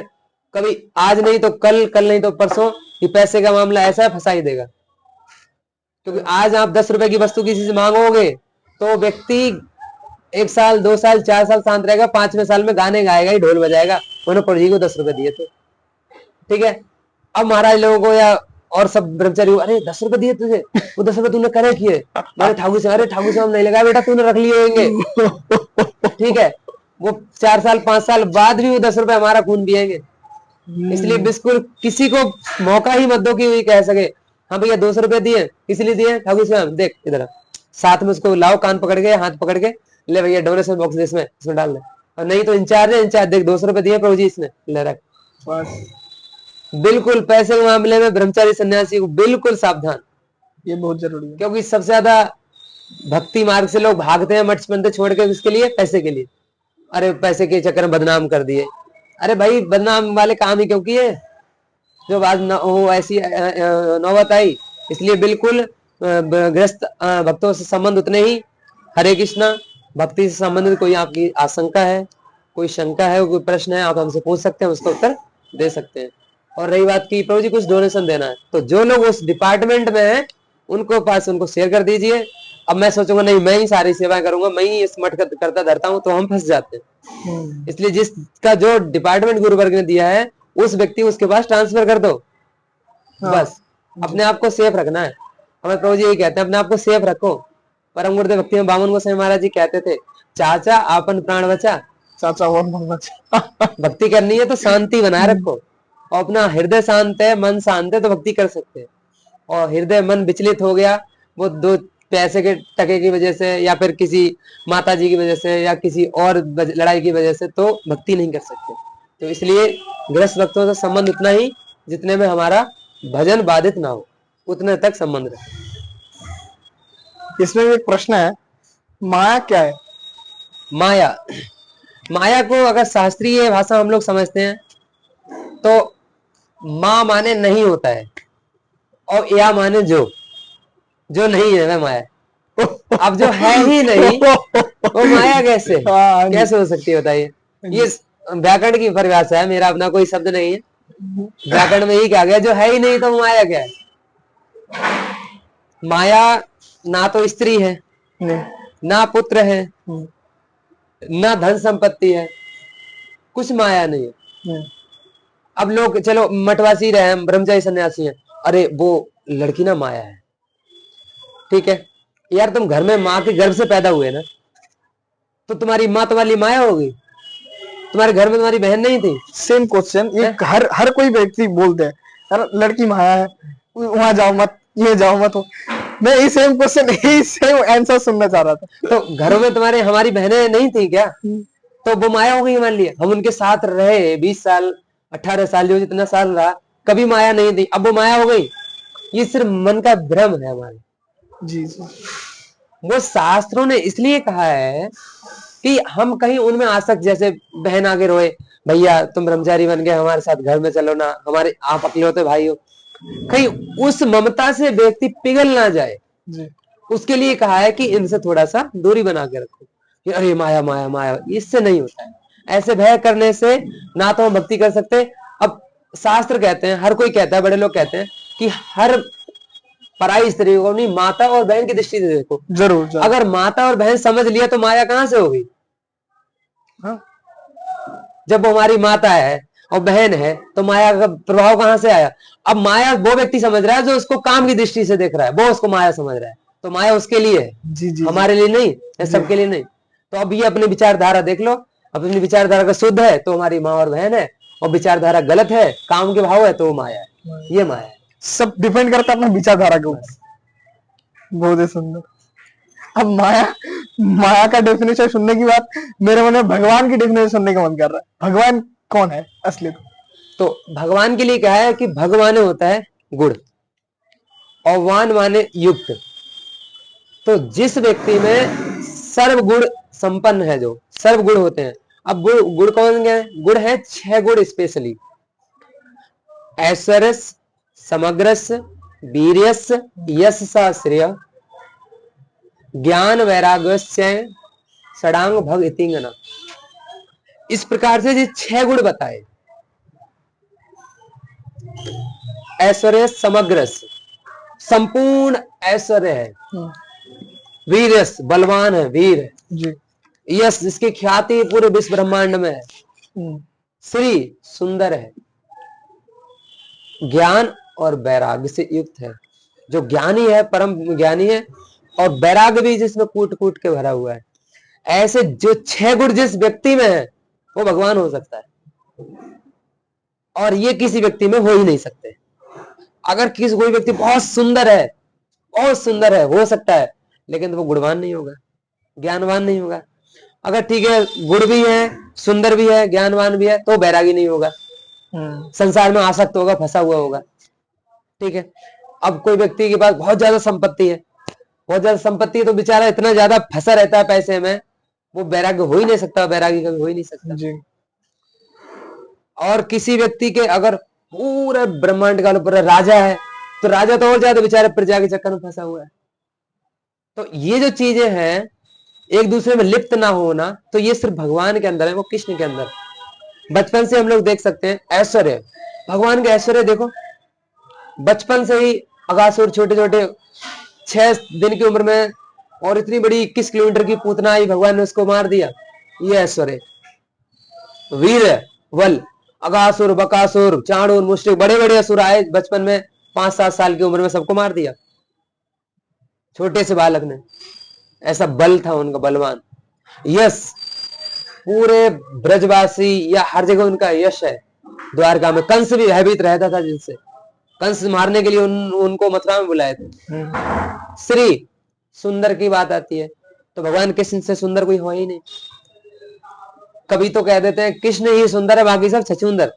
कभी आज नहीं तो कल, कल नहीं तो परसों ये पैसे का मामला ऐसा है फंसा ही देगा। क्योंकि आज आप 10 रुपए की वस्तु किसी से मांगोगे तो व्यक्ति 1 साल 2 साल 4 साल शांत रहेगा, 5वें साल में गाने गाएगा ही, ढोल बजाएगा, उन्होंने प्रभु जी को 10 रुपए दिए थे, ठीक है। अब महाराज लोगों को या और सब ब्रह्मचारी, अरे 10 रुपए दिए तुझे, वो 10 रुपए तूने करे किए, मैंने ठाकुर से, अरे ठाकुर से हम नहीं लगाया बेटा, तूने रख लिए होंगे, ठीक है। वो 4 साल 5 साल बाद भी वो 10 रुपए हमारा खून पिएंगे। इसलिए बिल्कुल किसी को मौका ही मत दो कि वही कह सके, हाँ भैया 200 रुपए दिए, इसलिए दिए ठाकुर से, देख इधर साथ में उसको लाओ, कान पकड़ के, हाथ पकड़ के, ले भैया डोनेशन बॉक्स दे, इसमें डाल दे। और नहीं तो इंचार्ज है, इंचार्ज देख 200 रुपए दिए प्रभु जी, इसने ले रख। बिल्कुल पैसे के मामले में ब्रह्मचारी सन्यासी को बिल्कुल सावधान, ये बहुत जरूरी है। क्योंकि सबसे ज्यादा भक्ति मार्ग से लोग भागते हैं मठ मंदिर छोड़ के, इसके लिए, पैसे के लिए। अरे पैसे के चक्कर में बदनाम कर दिए। अरे भाई बदनाम वाले काम ही क्यों किए, जो बात हो ऐसी नौबत आई। इसलिए बिल्कुल गृहस्थ भक्तों से संबंध उतने ही। हरे कृष्णा। भक्ति से संबंधित कोई आपकी आशंका है, कोई शंका है, कोई प्रश्न है, आप हमसे पूछ सकते हैं, उसका उत्तर दे सकते हैं। और रही बात की प्रभु जी कुछ डोनेशन देना है, तो जो लोग उस डिपार्टमेंट में हैं उनको पास उनको शेयर कर दीजिए। अब मैं सोचूंगा नहीं मैं ही सारी सेवाएं करूंगा, मैं ही इस मठ करता धरता हूं, तो हम फंस जाते हैं। इसलिए जिसका जो डिपार्टमेंट गुरु वर्ग ने दिया है उस व्यक्ति उसके पास ट्रांसफर कर दो। बस अपने आप को सेफ रखना है। हमें प्रभु जी यही कहते हैं, अपने आप को सेफ रखो। परम गुरुदेव भक्ति बामन गोसाई महाराज जी कहते थे, चाचा आपन प्राण बचा, चाचा और मन बचा। भक्ति करनी है तो शांति बनाए रखो, और अपना हृदय शांत है, मन शांत है तो भक्ति कर सकते हैं। और हृदय मन विचलित हो गया, वो 2 पैसे के टके की वजह से या फिर किसी माता जी की वजह से या किसी और लड़ाई की वजह से, तो भक्ति नहीं कर सकते। तो इसलिए गृहस्थ भक्तों से संबंध उतना ही जितने में हमारा भजन बाधित ना हो, उतने तक संबंध रहे। इसमें एक प्रश्न है, माया क्या है? माया, माया को अगर शास्त्रीय भाषा हम लोग समझते हैं तो माँ माने नहीं होता है, और या माने जो नहीं है वह माया। अब जो है ही नहीं वो माया कैसे हो सकती है बताइए। ये व्याकरण की परिभाषा है, मेरा अपना कोई शब्द नहीं है। व्याकरण में ही क्या गया, जो है ही नहीं तो माया क्या है। माया ना तो स्त्री है, ना पुत्र है, ना धन संपत्ति है, कुछ माया नहीं है। अब लोग चलो मठवासी रहे, ब्रह्मचारी सन्यासी हैं, अरे वो लड़की ना माया है, ठीक है यार, तुम घर में माँ के गर्भ से पैदा हुए ना, तो तुम्हारी माँ तुम्हारी माया होगी, तुम्हारे घर में तुम्हारी बहन नहीं थी। सेम क्वेश्चन ये हर कोई व्यक्ति बोलते हैं, यार लड़की माया है, वहां जाओ मत, ये जाओ मत हो। मैं ये सेम क्वेश्चन, यही सेम आंसर सुनना चाह रहा था। तो घरों में तुम्हारे हमारी बहनें नहीं थी क्या, तो वो माया हो गई। मान लिया हम उनके साथ रहे 20 साल 18 साल, जो जितना साल रहा, कभी माया नहीं थी, अब वो माया हो गई। ये सिर्फ मन का भ्रम है हमारे। जी। वो शास्त्रों ने इसलिए कहा है कि हम कहीं उनमें आसक्त, जैसे बहन आगे रोए, भैया तुम ब्रह्मचारी बन गए, हमारे साथ घर में चलो ना, हमारे आप अकेले भाई हो, कहीं उस ममता से व्यक्ति पिघल ना जाए जी। उसके लिए कहा है कि इनसे थोड़ा सा दूरी बना के रखो, कि अरे माया माया माया, इससे नहीं होता है। ऐसे भय करने से ना तो हम भक्ति कर सकते, शास्त्र कहते हैं, हर कोई कहता है, बड़े लोग कहते हैं कि हर पराई स्त्री को अपनी माता और बहन की दृष्टि से देखो। जरूर जरूर। अगर माता और बहन समझ लिया तो माया कहां से होगी? हाँ, जब वो हमारी माता है और बहन है तो माया का प्रभाव कहां से आया? अब माया वो व्यक्ति समझ रहा है जो उसको काम की दृष्टि से देख रहा है, वो उसको माया समझ रहा है, तो माया उसके लिए है, जी जी हमारे लिए नहीं है, सबके लिए नहीं। तो अब ये अपनी विचारधारा देख लो, अपनी विचारधारा का शुद्ध है तो हमारी माँ और बहन है, और विचारधारा गलत है, काम के भाव है, तो वो माया है, ये माया है। सब डिपेंड करता है अपना विचारधारा के ऊपर। बहुत ही सुंदर। अब माया, माया का डेफिनेशन सुनने की बात मेरे मन में भगवान की डेफिनेशन सुनने का मन कर रहा है। भगवान कौन है असली? तो भगवान के लिए क्या है कि भगवान होता है गुण, और वान माने युक्त। तो जिस व्यक्ति में सर्व गुण संपन्न है, जो सर्व गुण होते हैं, अब गुण गुण कौन है? गुण है 6 गुण स्पेशली: ऐश्वर्य, समग्रस, वीर्यस, यश सा श्रेय, ज्ञान वैराग्य, षडांग भग इतिंगना। इस प्रकार से ये 6 गुण बताए। ऐश्वर्य समग्रस, संपूर्ण ऐश्वर्य है, वीरस बलवान है, वीर है जी। यश जिसकी ख्याति पूरे विश्व ब्रह्मांड में है, श्री सुंदर है, ज्ञान और वैराग्य से युक्त है, जो ज्ञानी है, परम ज्ञानी है, और वैराग्य भी जिसमें कूट कूट के भरा हुआ है। ऐसे जो 6 गुण जिस व्यक्ति में है वो भगवान हो सकता है, और ये किसी व्यक्ति में हो ही नहीं सकते। अगर किसी कोई व्यक्ति बहुत सुंदर है, बहुत सुंदर है, हो सकता है, लेकिन वो गुणवान नहीं होगा, ज्ञानवान नहीं होगा। अगर ठीक है, गुण भी है, सुंदर भी है, ज्ञानवान भी है, तो बैरागी नहीं होगा, संसार में आसक्त होगा, फंसा हुआ होगा। ठीक है, अब कोई व्यक्ति के पास बहुत ज्यादा संपत्ति है, बहुत ज्यादा संपत्ति है, तो बेचारा इतना ज्यादा फंसा रहता है पैसे में, वो बैराग्य हो ही नहीं सकता, बैरागी कभी हो ही नहीं सकता जी। और किसी व्यक्ति के अगर पूरे ब्रह्मांड का पूरा राजा है, तो राजा तो और ज्यादा बेचारे प्रजा के चक्कर में फंसा हुआ है। तो ये जो चीजें हैं एक दूसरे में लिप्त ना होना, तो ये सिर्फ भगवान के अंदर है, वो कृष्ण के अंदर। बचपन से हम लोग देख सकते हैं ऐश्वर्य, भगवान के ऐश्वर्य देखो, बचपन से ही अगासुर छोटे छोटे 6 दिन की उम्र में, और इतनी बड़ी 21 किलोमीटर की पूतना आई, भगवान ने उसको मार दिया, ये ऐश्वर्य। वीर वल, अगासुर, बकासुर, चाणूर, मुश्रिक, बड़े बड़े असुर आए बचपन में, 5-7 साल की उम्र में सबको मार दिया छोटे से बालक ने, ऐसा बल था उनका, बलवान। यश, पूरे ब्रजवासी या हर जगह उनका यश है। द्वारका में कंस भी भयभीत रहता था जिनसे, कंस मारने के लिए उनको मथुरा में बुलाए थे। श्री, सुंदर की बात आती है तो भगवान कृष्ण से सुंदर कोई हो ही नहीं। कभी तो कह देते हैं कृष्ण ही सुंदर है, बाकी सब छछूंदर।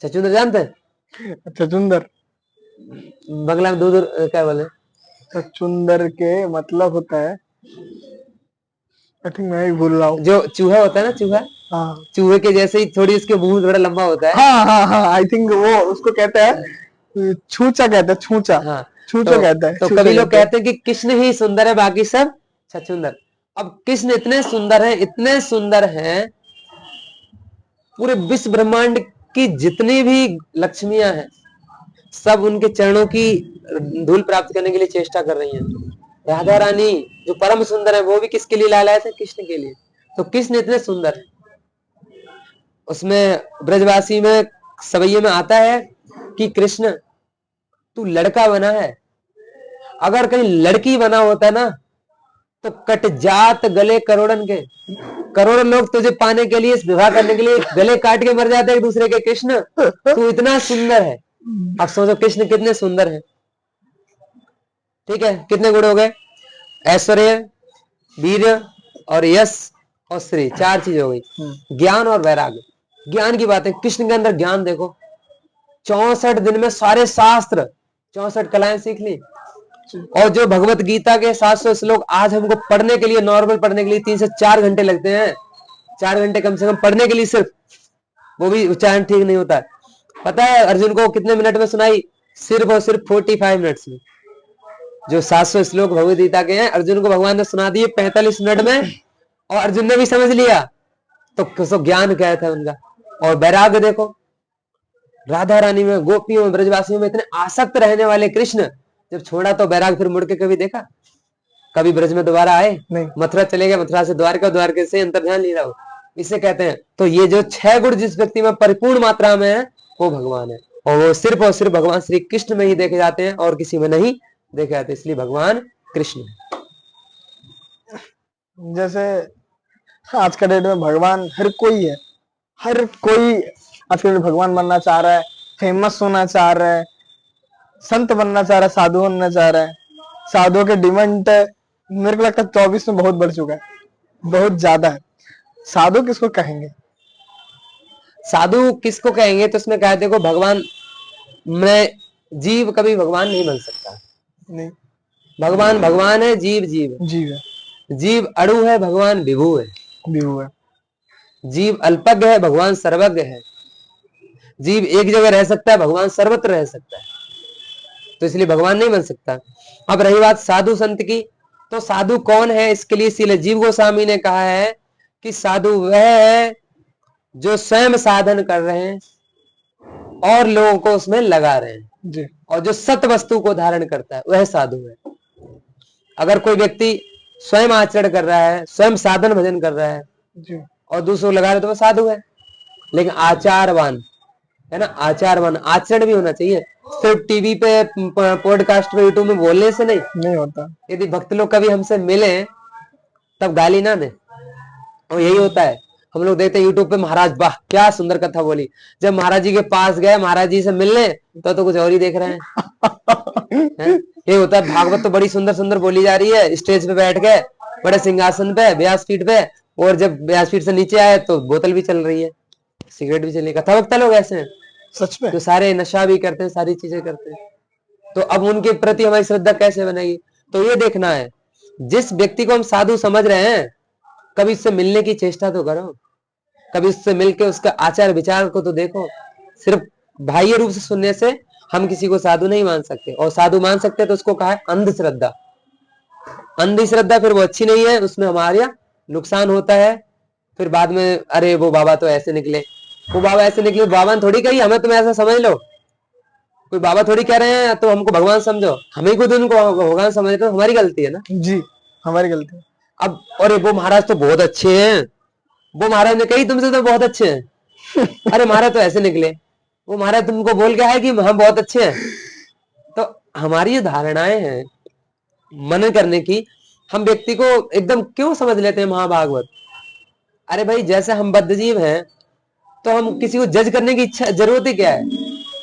छछूंदर जानते हैं? छछूंदर बंगला में दूर क्या बोले? छछूंदर के मतलब होता है, आई थिंक मैं ही भूल रहा हूँ, जो चूहा होता है ना, चूहा, हाँ, चूहे के जैसे ही थोड़ी इसके मुंह थोड़ा लंबा होता है। हाँ हाँ हाँ, आई थिंक वो उसको कहते हैं छूचा, कहते हैं छूचा। हाँ, छूचा तो, कहता है। तो कभी लोग कहते हैं कि कृष्ण ही सुंदर है, बाकी सब छछूंदर। अब कृष्ण इतने सुंदर हैं, इतने सुंदर हैं, पूरे विश्व ब्रह्मांड की जितनी भी लक्ष्मियां हैं सब उनके चरणों की धूल प्राप्त करने के लिए चेष्टा कर रही हैं। राधा रानी जो परम सुंदर है, वो भी किसके लिए लालाए थे? कृष्ण के लिए। तो कृष्ण इतने सुंदर है। उसमें ब्रजवासी में सवैये में आता है कि कृष्ण तू लड़का बना है, अगर कहीं लड़की बना होता ना तो कट जात गले करोड़न के, करोड़ों लोग तुझे पाने के लिए, इस विवाह करने के लिए गले काट के मर जाते एक दूसरे के। कृष्ण तू इतना सुंदर है। अब सोचो कृष्ण कितने सुंदर है। ठीक है, कितने गुण हो गए? ऐश्वर्य, वीर्य और यश और श्री, 4 चीज हो गई। ज्ञान और वैराग्य, ज्ञान की बात है, कृष्ण के अंदर ज्ञान देखो, 64 दिन में सारे शास्त्र, 64 कलाएं सीख ली। और जो भगवत गीता के 700 श्लोक आज हमको पढ़ने के लिए, नॉर्मल पढ़ने के लिए 3 से 4 घंटे लगते हैं, 4 घंटे कम से कम पढ़ने के लिए सिर्फ, वो भी उच्चारण ठीक नहीं होता है। पता है अर्जुन को कितने मिनट में सुनाई? सिर्फ और सिर्फ 45 मिनट्स में। जो 700 श्लोक भगवत गीता के हैं, अर्जुन को भगवान ने सुना दिए 45 मिनट में, और अर्जुन ने भी समझ लिया। तो ज्ञान क्या था उनका। और वैराग्य देखो, राधा रानी में, गोपियों में, ब्रजवासियों में इतने आसक्त रहने वाले कृष्ण जब छोड़ा तो बैराग फिर मुड़ के कभी देखा? कभी ब्रज में दोबारा आए? नहीं। मथुरा चले गए, मथुरा से द्वारका, द्वारका से अंतर्ध्यान लीला हो, इसे कहते हैं। तो ये जो 6 गुण जिस व्यक्ति में परिपूर्ण मात्रा में है वो भगवान है, और वो सिर्फ और सिर्फ भगवान श्री कृष्ण में ही देखे जाते हैं और किसी में नहीं देखे जाते, इसलिए भगवान कृष्ण है। जैसे आज का डेट में भगवान हर कोई है, हर कोई आज के डेट में भगवान बनना चाह रहा है, फेमस होना चाह रहा है, संत बनना चाह रहा है, साधु बनना चाह रहा है। साधुओं के डिमांड मेरे को लगता है 24 में बहुत बढ़ चुका है, बहुत ज्यादा है। साधु किसको कहेंगे? साधु किसको कहेंगे? तो उसमें कहा, देखो भगवान में जीव कभी भगवान नहीं बन सकता। नहीं, भगवान भगवान है, जीव जीव है। जीव है, जीव अणु है, भगवान विभु है। विभु है। जीव अल्पज्ञ है, भगवान सर्वज्ञ है। जीव एक जगह रह सकता है, भगवान सर्वत्र रह सकता है, तो इसलिए भगवान नहीं बन सकता। अब रही बात साधु संत की, तो साधु कौन है? इसके लिए इसीलिए जीव गोस्वामी ने कहा है कि साधु वह है जो स्वयं साधन कर रहे हैं और लोगों को उसमें लगा रहे हैं जी। और जो सत वस्तु को धारण करता है वह साधु है। अगर कोई व्यक्ति स्वयं आचरण कर रहा है, स्वयं साधन भजन कर रहा है जी। और दूसरों को लगा रहा है तो वह साधु है। लेकिन आचारवान है ना, आचारवान, आचरण भी होना चाहिए। सिर्फ टीवी पे, पॉडकास्ट पे, यूट्यूब में बोलने से नहीं होता। यदि भक्त लोग कभी हमसे मिले तब गाली ना दे। और यही होता है, हम लोग देखते हैं यूट्यूब पे, महाराज वाह क्या सुंदर कथा बोली, जब महाराज जी के पास गए महाराज जी से मिलने तो कुछ और ही देख रहे हैं। ये होता है, भागवत तो बड़ी सुंदर सुंदर बोली जा रही है, स्टेज पे बैठ गए बड़े सिंहासन पे, व्यासपीठ पे, और जब व्यासपीठ से नीचे आए तो बोतल भी चल रही है, सिगरेट भी चल रही है। कथा वक्ता लोग ऐसे हैं सच में, तो सारे नशा भी करते हैं, सारी चीजें करते हैं। तो अब उनके प्रति हमारी श्रद्धा कैसे बनेगी? तो ये देखना है, जिस व्यक्ति को हम साधु समझ रहे हैं कभी इससे मिलने की चेष्टा तो करो, कभी उससे मिलके उसका आचार विचार को तो देखो। सिर्फ बाह्य रूप से सुनने से हम किसी को साधु नहीं मान सकते, और साधु मान सकते तो उसको कहा है अंधश्रद्धा। अंधश्रद्धा फिर वो अच्छी नहीं है, उसमें हमारा नुकसान होता है। फिर बाद में अरे वो बाबा तो ऐसे निकले, वो बाबा ऐसे निकले, बाबा ने थोड़ी कही हमें तुम ऐसा समझ लो, कोई बाबा थोड़ी कह रहे हैं तो हमको भगवान समझो, हमें खुद उनको भगवान समझे तो हमारी गलती है ना। जी, हमारी गलती है। अब अरे वो महाराज तो बहुत अच्छे हैं, वो महाराज ने कही तुमसे तो बहुत अच्छे हैं, अरे महाराज तो ऐसे निकले, वो महाराज तुमको बोल गया है कि हम बहुत अच्छे हैं। तो हमारी जो धारणाएं हैं मनन करने की, हम व्यक्ति को एकदम क्यों समझ लेते हैं महाभागवत। अरे भाई जैसे हम बद्ध जीव हैं तो हम किसी को जज करने की इच्छा जरूरत ही क्या है?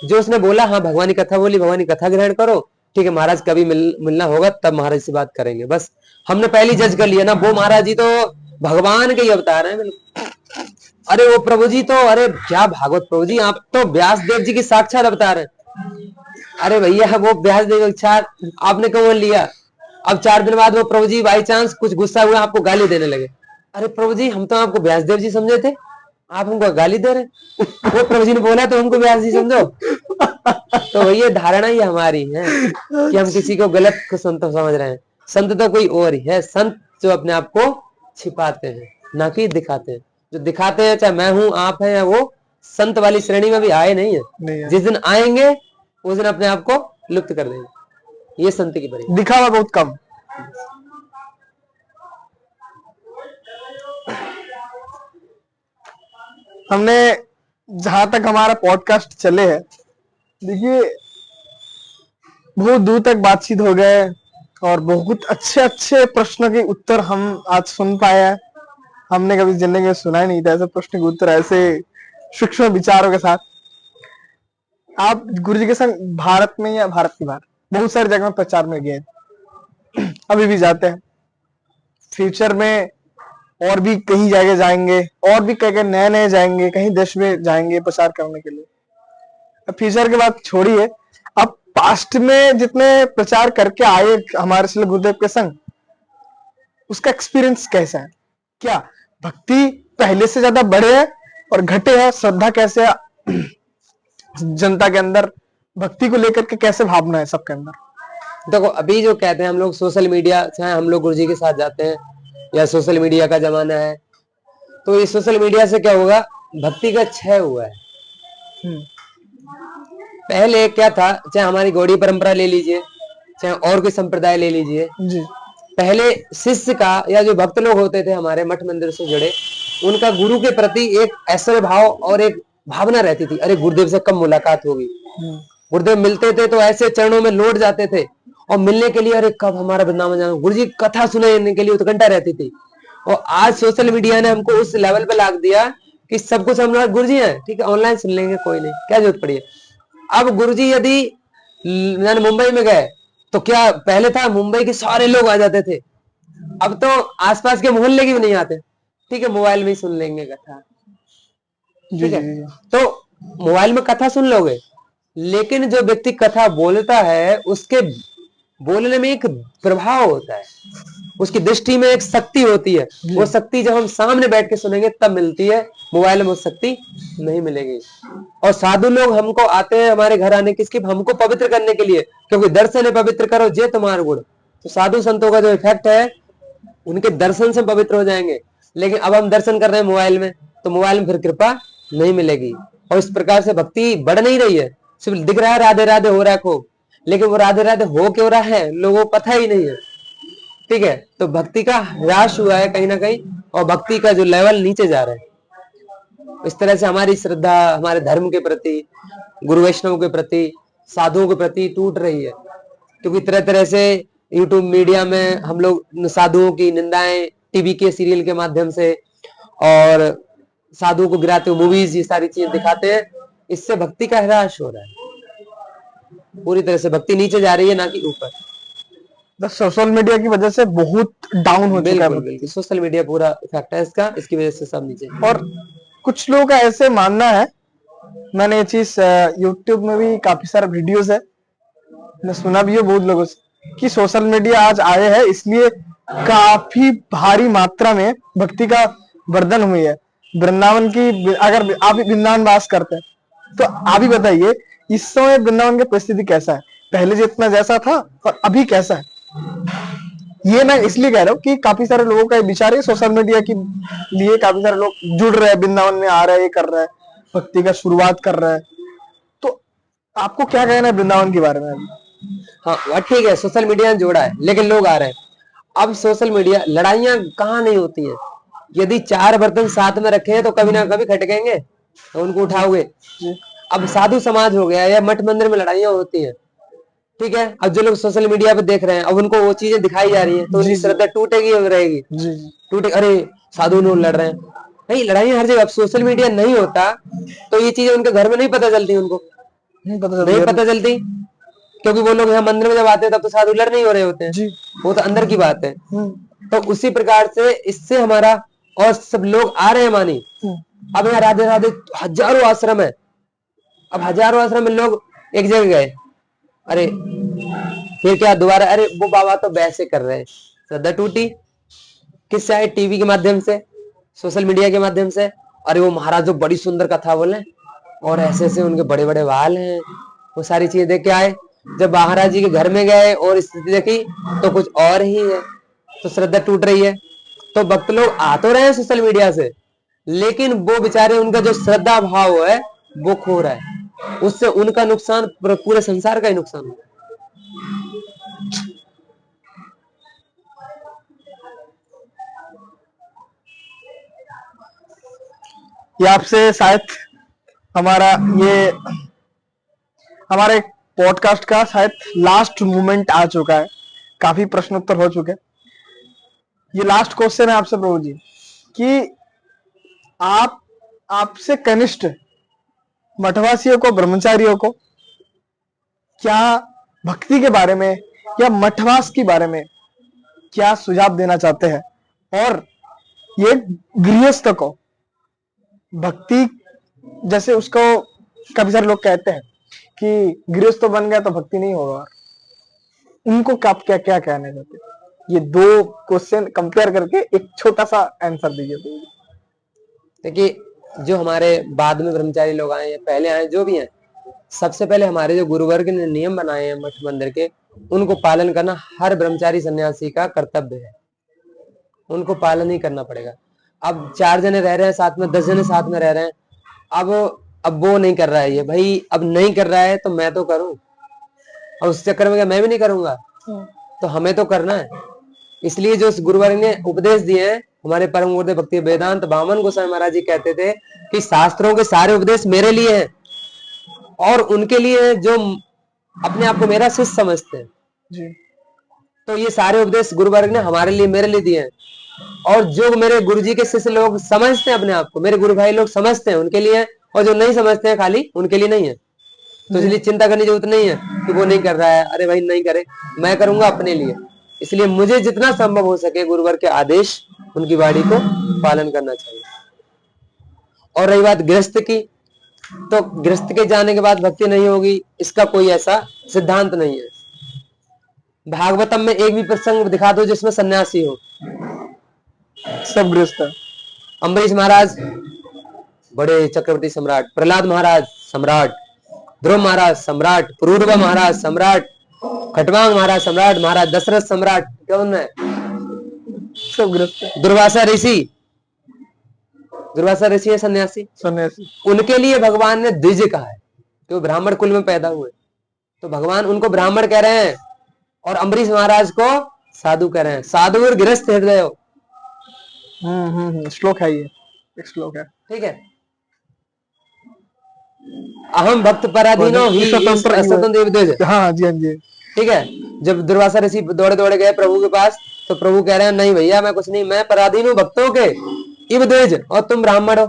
जो उसने बोला हाँ भगवान की कथा बोली, भगवान की कथा ग्रहण करो, ठीक है महाराज कभी मिलना होगा तब महाराज से बात करेंगे, बस हमने पहले जज कर लिया ना, वो महाराज जी तो भगवान के ही अवतार हैं। अरे वो प्रभु जी तो, अरे क्या भागवत प्रभु जी, आप तो व्यास देव जी की साक्षात अवतार है। अरे भैया वो व्यास देव साक्षात आपने कौन लिया? अब 4 दिन बाद वो प्रभु जी बाई चांस कुछ गुस्सा हुआ, आपको गाली देने लगे। अरे प्रभु जी हम तो आपको व्यास देव जी समझे थे, आप हमको गाली दे रहे, वो प्रभु जी ने बोला तो हमको व्यास जी समझो। तो ये धारणा ही हमारी है कि हम किसी को गलत संत समझ रहे हैं। संत तो कोई और ही है, संत जो अपने आप को छिपाते हैं ना कि दिखाते हैं। जो दिखाते हैं चाहे मैं हूं आप हैं, या वो संत वाली श्रेणी में भी आए नहीं है। जिस दिन आएंगे उस दिन अपने आप को लुप्त कर देंगे। ये संत की परिभाषा, दिखावा बहुत कम। हमने जहां तक हमारा पॉडकास्ट चले हैं, देखिए बहुत दूर तक बातचीत हो गए और बहुत अच्छे अच्छे प्रश्नों के उत्तर हम आज सुन पाए हैं। हमने कभी जिंदगी में सुना ही नहीं था ऐसे प्रश्न के उत्तर, ऐसे सूक्ष्म विचारों के साथ। आप गुरु जी के संग भारत में या भारत के बाहर बहुत सारी जगह में प्रचार में गए, अभी भी जाते हैं, फ्यूचर में और भी कहीं जगह जाएंगे, और भी कहीं नए नए जाएंगे, कहीं देश में जाएंगे प्रचार करने के लिए। अब फ्यूचर की बात छोड़िए, अब पास्ट में जितने प्रचार करके आए हमारे श्री गुरुदेव के संग, उसका एक्सपीरियंस कैसा है? क्या भक्ति पहले से ज्यादा बढ़े है और घटे है? श्रद्धा कैसे है जनता के अंदर? भक्ति को लेकर के कैसे भावना है सबके अंदर? देखो अभी जो कहते हैं हम लोग सोशल मीडिया, चाहे हम लोग गुरुजी के साथ जाते हैं या सोशल मीडिया का जमाना है, तो इस सोशल मीडिया से क्या होगा, भक्ति का क्षय हुआ है। पहले क्या था, चाहे हमारी गौड़ी परंपरा ले लीजिए, चाहे और कोई संप्रदाय ले लीजिए, जी पहले शिष्य का या जो भक्त लोग होते थे हमारे मठ मंदिर से जुड़े, उनका गुरु के प्रति एक ऐश्वर्य भाव और एक भावना रहती थी, अरे गुरुदेव से कब मुलाकात होगी। गुरुदेव मिलते थे तो ऐसे चरणों में लौट जाते थे, और मिलने के लिए अरे कब हमारा वृंदावन जाना, गुरु जी कथा सुनने के लिए उत्कंठा रहती थी। और आज सोशल मीडिया ने हमको उस लेवल पे लाद दिया कि सब कुछ हम लोग गुरु जी हैं, ठीक है ऑनलाइन सुन लेंगे, कोई नहीं, क्या जरूरत पड़ी है। अब गुरु जी यदि मुंबई में गए तो क्या पहले था मुंबई के सारे लोग आ जाते थे, अब तो आसपास के मोहल्ले के भी नहीं आते, ठीक है मोबाइल में ही सुन लेंगे कथा, जी ठीक है। जी तो मोबाइल में कथा सुन लोगे, लेकिन जो व्यक्ति कथा बोलता है उसके बोलने में एक प्रभाव होता है, उसकी दृष्टि में एक शक्ति होती है, वो शक्ति जब हम सामने बैठ के सुनेंगे तब मिलती है, मोबाइल में वो शक्ति नहीं मिलेगी। और साधु लोग हमको आते हैं हमारे घर आने किसके, हमको पवित्र करने के लिए, क्योंकि दर्शन है पवित्र करो जे तुम्हारा गुण। तो साधु संतों का जो इफेक्ट है उनके दर्शन से पवित्र हो जाएंगे। लेकिन अब हम दर्शन कर रहे हैं मोबाइल में, तो मोबाइल में फिर कृपा नहीं मिलेगी, और इस प्रकार से भक्ति बढ़ नहीं रही है। सिर्फ दिख रहा है राधे राधे हो रहा है खूब, लेकिन वो राधे राधे हो क्यों रहा है लोगों को पता ही नहीं है, ठीक है। तो भक्ति का ह्रास हुआ है कहीं ना कहीं, और भक्ति का जो लेवल नीचे जा रहा है। इस तरह से हमारी श्रद्धा हमारे धर्म के प्रति, गुरु वैष्णव के प्रति, साधुओं के प्रति टूट रही है, क्योंकि तरह तरह से यूट्यूब मीडिया में हम लोग साधुओं की निंदाएं टीवी के सीरियल के माध्यम से और साधुओं को गिराते हुए मूवीज ये सारी चीजें दिखाते हैं, इससे भक्ति का ह्रास हो रहा है, पूरी तरह से भक्ति नीचे जा रही है ना कि ऊपर। सोशल मीडिया की वजह से बहुत डाउन हो चुका है। बिल्कुल सोशल मीडिया पूरा इफेक्ट है इसका, इसकी वजह से सब नीचे। और कुछ लोगों का ऐसे मानना है, मैंने ये चीज यूट्यूब में भी काफी सारे वीडियोस है, मैं सुना भी है बहुत लोगों से, कि सोशल मीडिया आज आए हैं इसलिए काफी भारी मात्रा में भक्ति का वर्धन हुई है। वृंदावन की, अगर आप वृंदावन वास करते हैं तो आप ही बताइए इस समय वृंदावन की परिस्थिति कैसा है, पहले जितना जैसा था और अभी कैसा है। ये मैं इसलिए कह रहा हूँ कि काफी सारे लोगों का विचार है सोशल मीडिया के लिए, काफी सारे लोग जुड़ रहे हैं, वृंदावन में आ रहे हैं, ये कर रहे हैं, भक्ति का शुरुआत कर रहे हैं। तो आपको क्या कहना है वृंदावन के बारे में अभी? हाँ ठीक है, सोशल मीडिया ने जोड़ा है लेकिन लोग आ रहे हैं। अब सोशल मीडिया, लड़ाइयां कहाँ नहीं होती हैं, यदि 4 बर्तन साथ में रखे हैं तो कभी ना कभी खटकेंगे, तो उनको उठाओगे। अब साधु समाज हो गया या मठ मंदिर में लड़ाइयां होती हैं, ठीक है। अब जो लोग सोशल मीडिया पे देख रहे हैं, अब उनको वो चीजें दिखाई जा रही है, तो उनकी श्रद्धा टूटेगी और रहेगी, टूटे, अरे साधु लोग लड़ रहे हैं, नहीं लड़ाइयां हर जगह। अब सोशल मीडिया नहीं होता तो ये चीजें उनके घर में नहीं पता चलती, उनको नहीं पता चलती, क्योंकि वो लोग यहाँ मंदिर में जब आते हैं तब तो साधु लड़ नहीं हो रहे होते हैं, वो तो अंदर की बात है। तो उसी प्रकार से इससे हमारा, और सब लोग आ रहे हैं मानी, अब यहाँ राधे राधे हजारों आश्रम है, अब हजारों आश्रम में लोग एक जगह गए, अरे फिर क्या दोबारा, अरे वो बाबा तो वैसे कर रहे हैं, श्रद्धा टूटी किससे आई, टीवी के माध्यम से, सोशल मीडिया के माध्यम से। अरे वो महाराज जो बड़ी सुंदर कथा बोले और ऐसे ऐसे उनके बड़े बड़े वाल हैं, वो सारी चीजें देख के आए। जब महाराज जी के घर में गए और स्थिति देखी तो कुछ और ही है, तो श्रद्धा टूट रही है। तो भक्त लोग आ तो रहे हैं सोशल मीडिया से, लेकिन वो बेचारे, उनका जो श्रद्धा भाव है वो खो रहा है, उससे उनका नुकसान पूरे संसार का ही नुकसान होगा। ये आपसे शायद हमारे पॉडकास्ट का शायद लास्ट मोमेंट आ चुका है, काफी प्रश्नोत्तर हो चुके हैं। ये लास्ट क्वेश्चन है आपसे प्रभु जी, कि आपसे कनिष्ठ मठवासियों को, ब्रह्मचारियों को क्या भक्ति के बारे में या मठवास के बारे में क्या सुझाव देना चाहते हैं, और ये गृहस्थ को भक्ति, जैसे उसको काफी सारे लोग कहते हैं कि गृहस्थ तो बन गया तो भक्ति नहीं होगा, उनको क्या क्या कहना चाहते हैं? ये 2 क्वेश्चन कंपेयर करके एक छोटा सा आंसर दीजिए। देखिए, जो हमारे बाद में ब्रह्मचारी लोग आए हैं, पहले आए जो भी हैं, सबसे पहले हमारे जो गुरुवर्ग ने नियम बनाए हैं मठ मंदिर के, उनको पालन करना हर ब्रह्मचारी सन्यासी का कर्तव्य है, उनको पालन ही करना पड़ेगा। अब 4 जने रह रहे हैं साथ में, 10 जने साथ में रह रहे हैं, अब अब वो नहीं कर रहा है ये भाई, अब नहीं कर रहा है तो मैं तो करूं, और उस चक्कर में क्या मैं भी नहीं करूंगा? तो हमें तो करना है। इसलिए जो गुरुवर्ग ने उपदेश दिए हैं, हमारे परम गुरुदेव भक्ति वेदांत वामन गोस्वामी महाराज जी कहते थे कि शास्त्रों के सारे उपदेश मेरे लिए हैं और उनके लिए है जो अपने आप को मेरा शिष्य समझते हैं जी। तो ये सारे उपदेश गुरुवर्ग ने हमारे लिए, मेरे लिए दिए हैं। और जो मेरे गुरुजी के शिष्य लोग समझते हैं अपने आप को, मेरे गुरु भाई लोग समझते हैं, उनके लिए है, और जो नहीं समझते हैं खाली उनके लिए नहीं है। तो इसलिए चिंता करने की जरूरत नहीं है कि वो नहीं कर रहा है, अरे भाई नहीं करे, मैं करूंगा अपने लिए। इसलिए मुझे जितना संभव हो सके गुरुवर के आदेश, उनकी वाणी को पालन करना चाहिए। और रही बात गृहस्थ की, तो गृहस्थ के जाने के बाद भक्ति नहीं होगी, इसका कोई ऐसा सिद्धांत नहीं है। भागवतम में एक भी प्रसंग दिखा दो जिसमें सन्यासी हो। सब गृहस्थ है। अम्बरीश महाराज बड़े चक्रवर्ती सम्राट, प्रहलाद महाराज सम्राट, ध्रुव महाराज सम्राट, पुरूरवा महाराज सम्राट, खटवांग महाराज सम्राट, महाराज दशरथ सम्राट, कौन है? सब गृहस्थ है। दुर्वासा ऋषि, दुर्वासा ऋषि है सन्यासी। सन्यासी। उनके लिए भगवान ने द्विज कहा है कि वो ब्राह्मण कुल में पैदा हुए, तो भगवान उनको ब्राह्मण कह रहे हैं और अम्बरीश महाराज को साधु कह रहे हैं। साधु और गृहस्थ हृदय हो। श्लोक है ये, एक श्लोक है। ठीक है। अहम भक्त पराधीनो ही स्वतंत्र द्विज। हाँ जी, हाँ जी। ठीक है। जब दुर्वासा ऋषि दौड़े दौड़े गए प्रभु के पास, तो प्रभु कह रहे हैं नहीं भैया मैं कुछ नहीं, मैं पराधीन हूँ भक्तों के, इव द्विज, और तुम ब्राह्मण हो।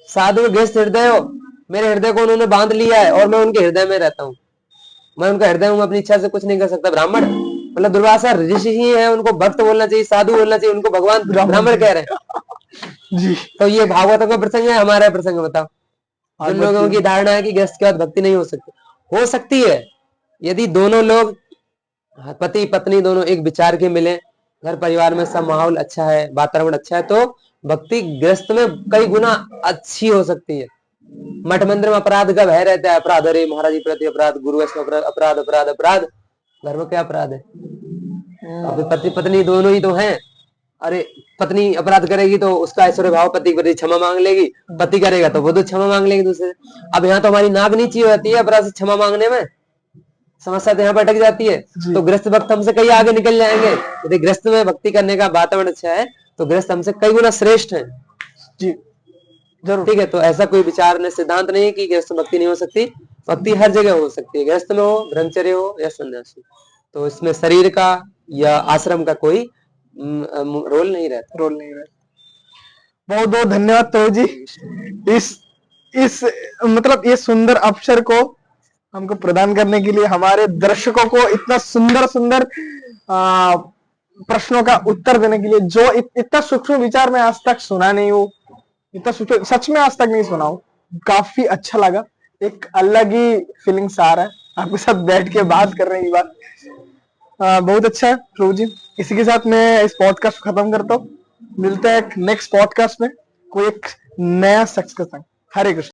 साधु गृहस्थ हृदय हो, मेरे हृदय को उन्होंने बांध लिया है और मैं उनके हृदय में रहता हूँ, मैं उनका हृदय हूँ, अपनी इच्छा से कुछ नहीं कर सकता। ब्राह्मण मतलब दुर्वासा ऋषि ही है, उनको भक्त बोलना चाहिए, साधु बोलना चाहिए, उनको भगवान ब्राह्मण कह रहे हैं जी। तो ये भागवत का प्रसंग है, हमारा प्रसंग बताओ। जिन लोगों की धारणा है कि गृहस्थ के बाद भक्ति नहीं हो सकती है, यदि दोनों लोग पति पत्नी दोनों एक विचार के मिले, घर परिवार में सब माहौल अच्छा है, वातावरण अच्छा है, तो भक्ति गृहस्थ में कई गुना अच्छी हो सकती है। मठ मंदिर में अपराध का भय रहता है, अपराध, अरे महाराज जी प्रति अपराध, गुरु वैष्णव अपराध, अपराध अपराध, घर में क्या अपराध है? अभी पति पत्नी दोनों ही तो हैं। अरे पत्नी अपराध करेगी तो उसका ऐश्वर्य भाव पति के प्रति क्षमा मांग लेगी, पति करेगा तो वो तो क्षमा मांग लेगी दूसरे। अब यहाँ तो हमारी नाक नीची हो जाती है अपराध से क्षमा मांगने में, समस्या तो यहाँ पर अटक जाती है। तो गृहस्थ भक्त हमसे कई आगे निकल जाएंगे। यदि गृहस्थ में भक्ति करने का वातावरण अच्छा है तो गृहस्थ हमसे कई गुना श्रेष्ठ है जी, जरूर। ठीक है। तो ऐसा कोई विचार ने सिद्धांत नहीं है कि गृहस्थ भक्ति नहीं हो सकती, भक्ति हर जगह हो सकती है, गृहस्थ में हो, ब्रह्मचर्य हो या सन्यासी। तो इसमें शरीर का या आश्रम का कोई रोल नहीं रहता। बहुत बहुत धन्यवाद प्रभु जी, इस मतलब ये सुंदर अवसर को हमको प्रदान करने के लिए, हमारे दर्शकों को इतना सुंदर सुंदर प्रश्नों का उत्तर देने के लिए। जो इतना सूक्ष्म विचार मैं आज तक सुना नहीं हूँ, इतना सूक्ष्म सच में आज तक नहीं सुना हूँ। काफी अच्छा लगा, एक अलग ही फीलिंग्स आ रहा है आपके साथ बैठ के बात करने की बात। बहुत अच्छा है प्रभु जी। इसी के साथ मैं इस पॉडकास्ट को खत्म करता हूँ। मिलते हैं एक नेक्स्ट पॉडकास्ट में कोई एक नया शख्स के संग। हरे कृष्ण।